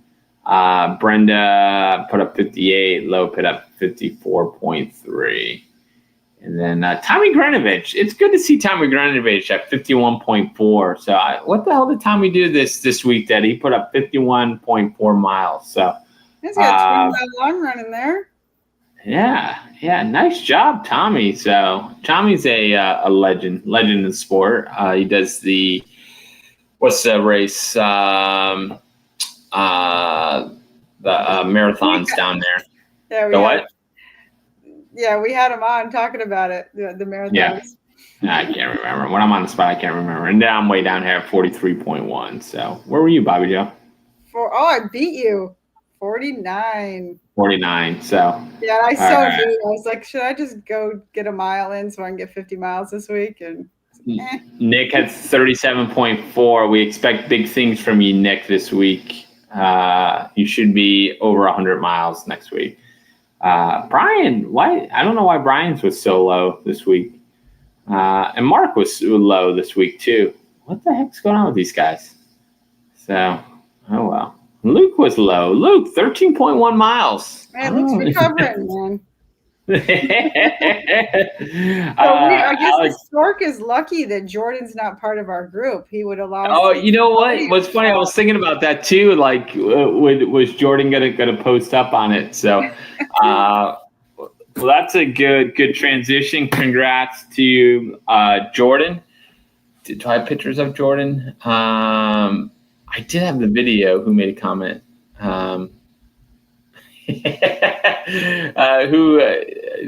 Brenda put up 58. Lo put up 54.3. And then Tommy Granovich. It's good to see Tommy Granovich at 51.4. So what the hell did Tommy do this week that he put up 51.4 miles? So he's got 20 mile long run in there. Yeah. Nice job, Tommy. So Tommy's a legend in the sport. He does what's the race? The marathons down there. Yeah, we had him on talking about it, the marathons. Yeah. I can't remember. When I'm on the spot, I can't remember. And now I'm way down here at 43.1. So where were you, Bobby Joe? I beat you. 49. 49. So. Yeah, I so did. I was like, should I just go get a mile in so I can get 50 miles this week? And Nick had 37.4. We expect big things from you, Nick, this week. You should be over 100 miles next week. Brian, why? I don't know why Brian's was so low this week. And Mark was low this week too. What the heck's going on with these guys? So, oh well. Luke was low. Luke, 13.1 miles. Man, Luke's recovering, man. I guess the Stork is lucky that Jordan's not part of our group. He would allow. Oh, you know what? What's funny? I was thinking about that too. Like, was Jordan gonna post up on it? So, well, that's a good transition. Congrats to Jordan. Do I have pictures of Jordan? I did have the video. Who made a comment?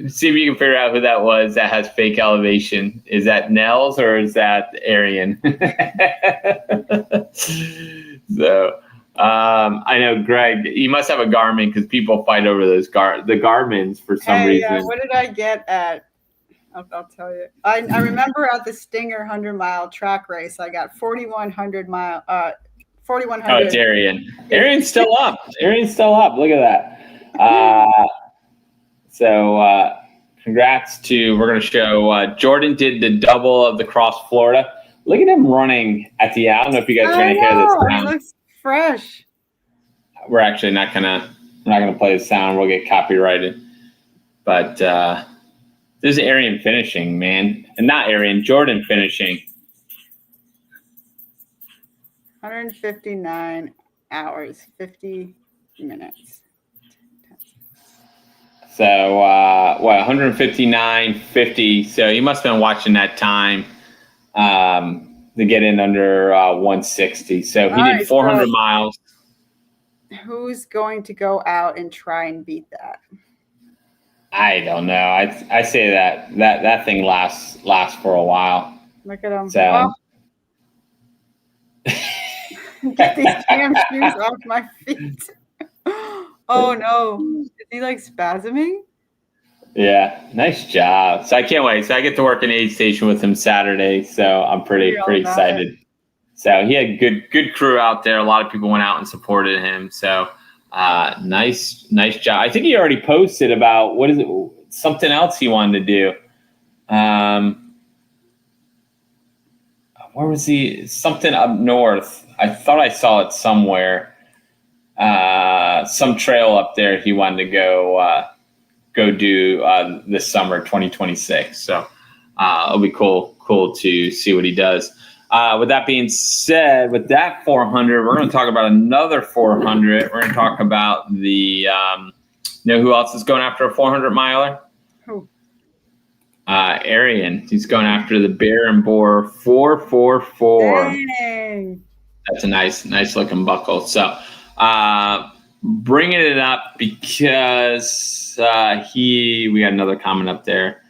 See if you can figure out who that was that has fake elevation. Is that Nels or is that Arian? So I know Greg, you must have a Garmin because people fight over those the Garmins for some reason. What did I get at? I'll tell you. I remember at the Stinger 100-mile track race, I got 4,100 mile. 4,100. Oh, it's Arian. Arian's still up. Look at that. So congrats to, we're going to show Jordan did the double of the Cross Florida. Look at him running at the, I don't know if you guys are going to hear this sound. He looks fresh. We're actually not going to play the sound. We'll get copyrighted. But this is Arian finishing, man. And not Arian, Jordan finishing. 159 hours, 50 minutes. So, 159.50. So you must have been watching that time to get in under 160. So he did 400 miles. Who's going to go out and try and beat that? I don't know. I say that thing lasts for a while. Look at him. So. Get these damn shoes off my feet. Oh no. Is he like spasming? Yeah, nice job. So I can't wait. So I get to work an aid station with him Saturday. So I'm pretty excited. So he had good crew out there. A lot of people went out and supported him. So nice job. I think he already posted about something else he wanted to do. Where was he? Something up north. I thought I saw it somewhere. Some trail up there he wanted to go go do this summer, 2026. So it'll be cool to see what he does. With that being said, with that 400, we're going to talk about another 400. We're going to talk about the, know who else is going after a 400 miler? Who? Arian. He's going after the Bear and Boar 444. Dang. That's a nice looking buckle. So, bringing it up because we got another comment up there.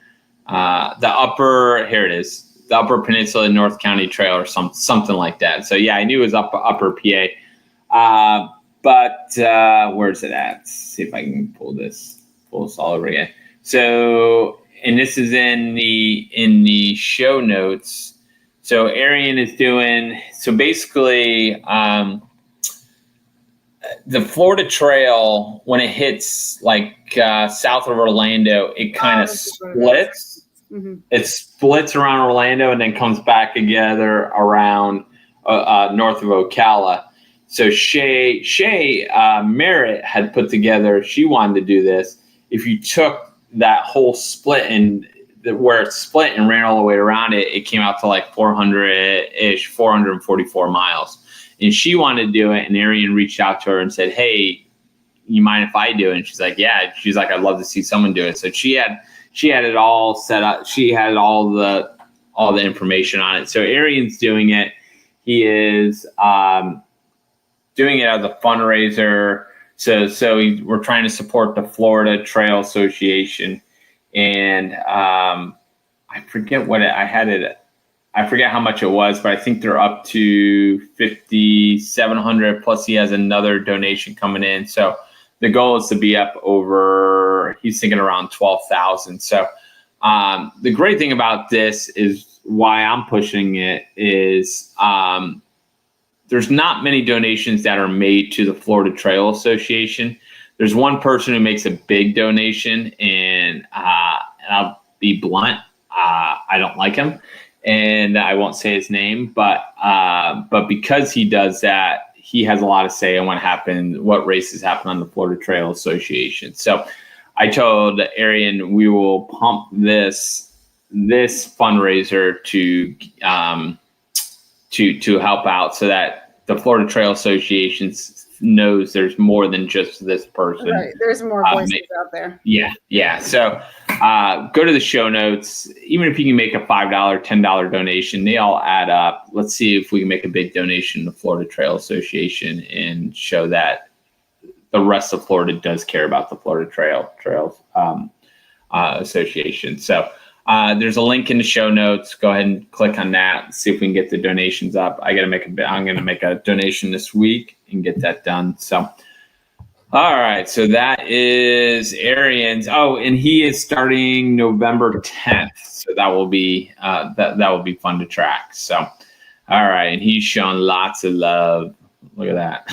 Here it is. The Upper Peninsula North County Trail or something like that. So yeah, I knew it was upper PA. But where's it at? Let's see if I can pull this all over again. So, and this is in the show notes. So Arian is doing, so basically the Florida Trail, when it hits like south of Orlando, it kind of splits. Mm-hmm. It splits around Orlando and then comes back together around north of Ocala. So Shay Merritt had put together, she wanted to do this. If you took that whole split and where it split and ran all the way around it, it came out to like 444 miles. And she wanted to do it, and Arian reached out to her and said, hey, you mind if I do it? And she's like, yeah. She's like, I'd love to see someone do it. So she had it all set up. She had all the information on it. So Arian's doing it. He is doing it as a fundraiser. So we're trying to support the Florida Trail Association. And I forget I forget how much it was, but I think they're up to 5,700 plus he has another donation coming in. So the goal is to be up over, he's thinking around 12,000. So the great thing about this is why I'm pushing it is there's not many donations that are made to the Florida Trail Association. There's one person who makes a big donation, and I'll be blunt, I don't like him, and I won't say his name, but because he does that, he has a lot of say on what races happen on the Florida Trail Association. So I told Arian we will pump this fundraiser to help out so that the Florida Trail Association knows there's more than just this person. Right. There's more voices out there. Yeah. So go to the show notes. Even if you can make a $5, $10 donation, they all add up. Let's see if we can make a big donation to the Florida Trail Association and show that the rest of Florida does care about the Florida Trails Association. So there's a link in the show notes. Go ahead and click on that. See if we can get the donations up. I'm going to make a donation this week and get that done. So, all right. So that is Arian's. Oh, and he is starting November 10th. So that will be that will be fun to track. So, all right. And he's showing lots of love. Look at that.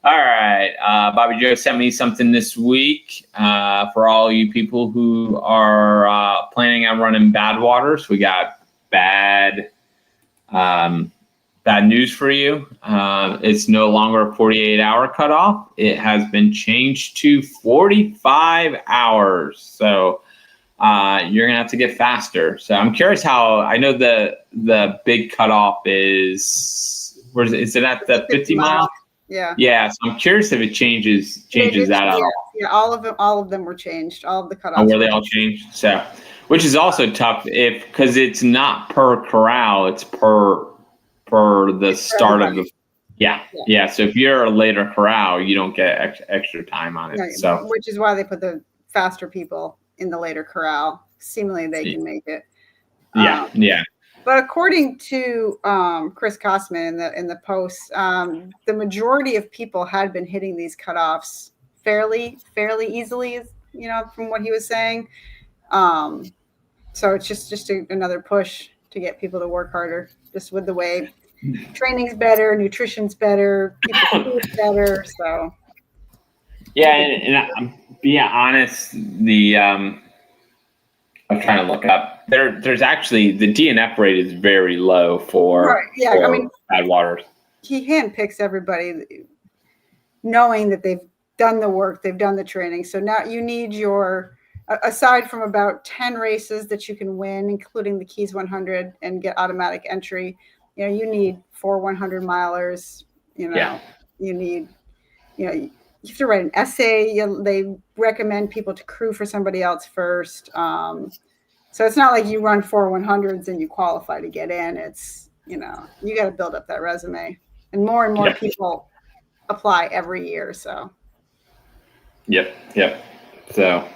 All right. Bobby Joe sent me something this week for all you people who are planning on running Badwaters. We got bad news for you. It's no longer a 48-hour cutoff. It has been changed to 45 hours. So you're going to have to get faster. So I'm curious how, I know the big cutoff is, is it at the 50 mile? Yeah. So I'm curious if it changes that at all. Yeah, all of them were changed. All of the cutoffs. Oh, were they all changed? So, which is also tough because it's not per corral, it's per the start of the. Yeah. So if you're a later corral, you don't get extra time on it. Right. So, which is why they put the faster people in the later corral. Seemingly, they can make it. Yeah. But according to Chris Kosman in the post, the majority of people had been hitting these cutoffs fairly easily, from what he was saying. So it's just another push to get people to work harder, just with the way training's better, nutrition's better, people food better. So yeah, and I'm being honest, I'm trying to look up. There's actually the DNF rate is very low for Badwaters. He handpicks everybody, knowing that they've done the work. They've done the training. So now you need aside from about 10 races that you can win, including the Keys 100 and get automatic entry, you need 4 100 milers, you need, you have to write an essay. They recommend people to crew for somebody else first. So it's not like you run 4 100s and you qualify to get in. It's, you got to build up that resume, and more people apply every year. So. Yep. So,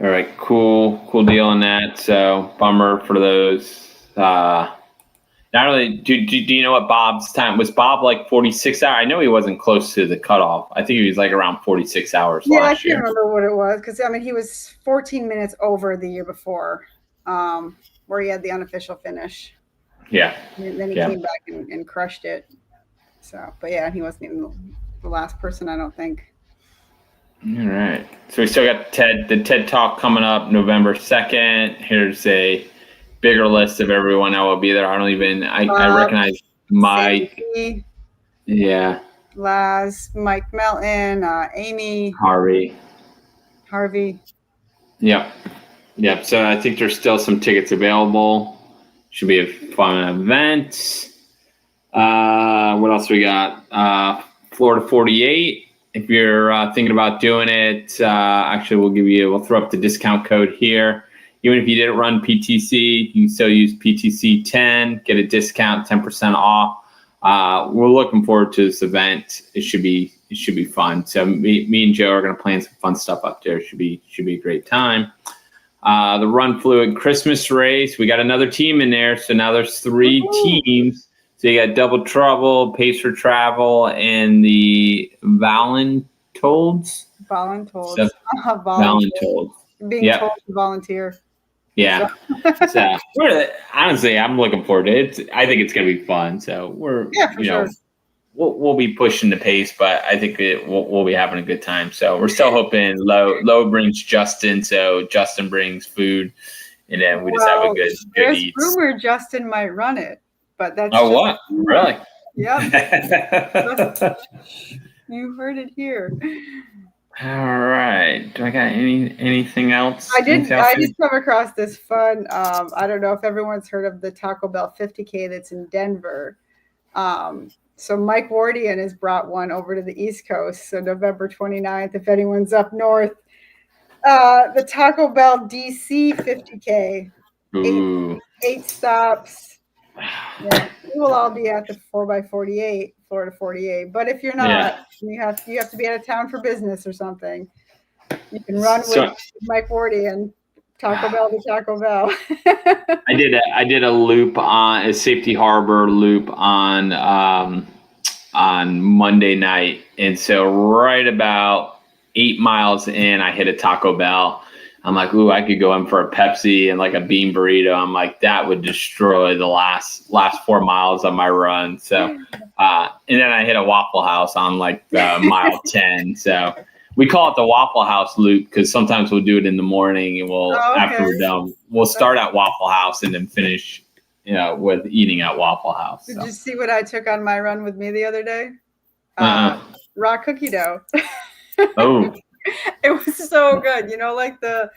all right, cool deal on that. So bummer for those. Not really. Do you know what Bob's time was? Bob like 46 hours? I know he wasn't close to the cutoff. I think he was like around 46 hours last year. I can't remember what it was because he was 14 minutes over the year before, where he had the unofficial finish. Yeah. And then he came back and crushed it. So, but yeah, he wasn't even the last person, I don't think. All right. So we still got the TED Talk coming up November 2nd. Here's a bigger list of everyone that will be there. I recognize Mike. Sandy, yeah. Laz, Mike Melton, Amy. Harvey. Yep. So I think there's still some tickets available. Should be a fun event. What else we got? Florida 48. If you're thinking about doing it, actually we'll throw up the discount code here. Even if you didn't run PTC, you can still use PTC 10, get a discount, 10% off. We're looking forward to this event. It should be fun. So me and Joe are going to plan some fun stuff up there. Should be a great time. The Run Fluid Christmas race. We got another team in there. So now there's 3 teams. So you got Double Trouble, Pacer Travel, and the Voluntold. Being told to volunteer. Yeah. So honestly, I'm looking forward to it. I think it's going to be fun. So sure. We'll be pushing the pace, but I think we'll be having a good time. So we're still hoping Lo brings Justin. So Justin brings food, and then we just have a good eat. There's rumor Justin might run it, but that's what? Really? Yep. You heard it here. All right. Do I got anything else? I just come across this fun. I don't know if everyone's heard of the Taco Bell 50K that's in Denver. So Mike Wardian has brought one over to the East Coast. So November 29th, if anyone's up north, the Taco Bell DC 50K, 8 stops. Yeah, we will all be at the 4x48, Florida 48. But if you're not, you have to be out of town for business or something. You can run with Mike Wardian. Taco Bell to Taco Bell. I did a loop on a Safety Harbor loop on Monday night, and so right about 8 miles in, I hit a Taco Bell. I'm like, ooh, I could go in for a Pepsi and like a bean burrito. I'm like, that would destroy the last 4 miles of my run. So, and then I hit a Waffle House on like mile 10. So. We call it the Waffle House loop because sometimes we'll do it in the morning and after we're done, we'll start at Waffle House and then finish, with eating at Waffle House. Did you see what I took on my run with me the other day? Raw cookie dough. Oh, it was so good. Like the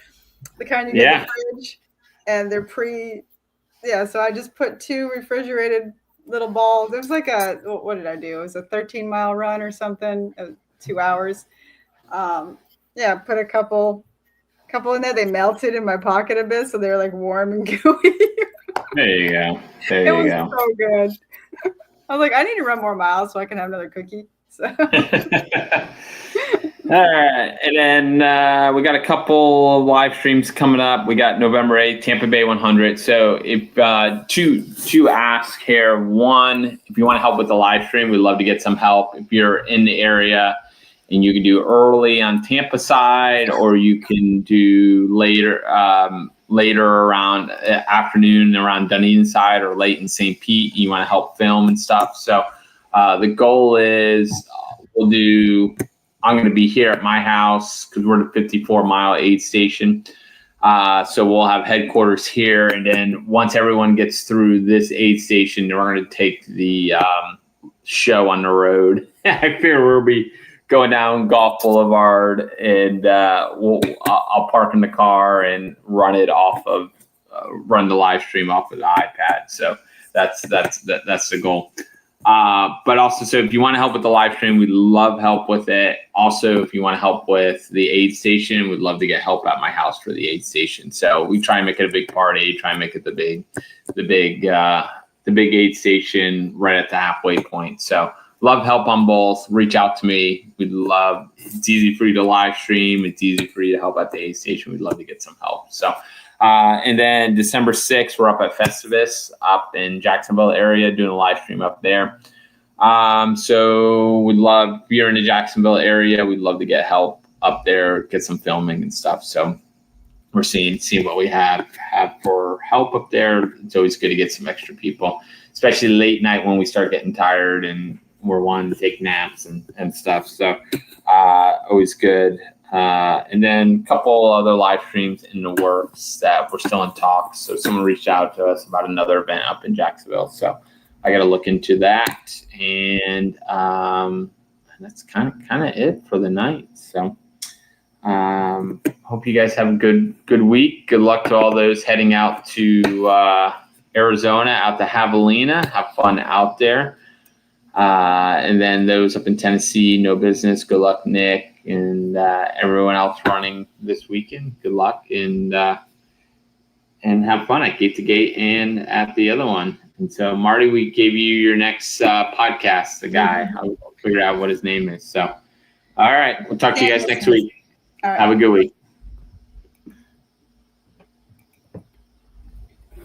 kind you get in the fridge, and they're so I just put 2 refrigerated little balls. It was like what did I do? It was a 13-mile run or something, 2 hours. Put a couple in there. They melted in my pocket a bit, so they were like warm and gooey. There you go. It was so good. I was like, I need to run more miles so I can have another cookie. So. All right, and then we got a couple of live streams coming up. We got November 8th, Tampa Bay 100. So if two asks here. One, if you want to help with the live stream, we'd love to get some help. If you're in the area. And you can do early on Tampa side, or you can do later around afternoon around Dunedin side, or late in St. Pete. You want to help film and stuff. So the goal is I'm going to be here at my house because we're the 54-mile aid station. So we'll have headquarters here. And then once everyone gets through this aid station, we're going to take the show on the road. I fear we'll be going down Golf Boulevard, and I'll park in the car and run it off of run the live stream off of the iPad. So that's the goal. But also, so if you want to help with the live stream, we'd love help with it. Also, if you want to help with the aid station, we'd love to get help at my house for the aid station. So we try and make it a big party, try and make it the big aid station right at the halfway point. So love help on both. Reach out to me. It's easy for you to live stream. It's easy for you to help at the aid station. We'd love to get some help. So, and then December 6th, we're up at Festivus up in Jacksonville area, doing a live stream up there. So we'd love, if you're in the Jacksonville area, we'd love to get help up there, get some filming and stuff. So we're seeing what we have for help up there. It's always good to get some extra people, especially late night when we start getting tired and we're wanting to take naps and stuff. So always good. And then a couple other live streams in the works that we're still in talks. So someone reached out to us about another event up in Jacksonville. So I got to look into that. And that's kind of it for the night. So hope you guys have a good week. Good luck to all those heading out to Arizona, out to Javelina. Have fun out there. And then those up in Tennessee, no business. Good luck, Nick, and everyone else running this weekend. Good luck and have fun at Gate to Gate and at the other one. And so, Marty, we gave you your next podcast. The guy, I'll figure out what his name is. So, all right, we'll talk to you guys next week. All right. Have a good week.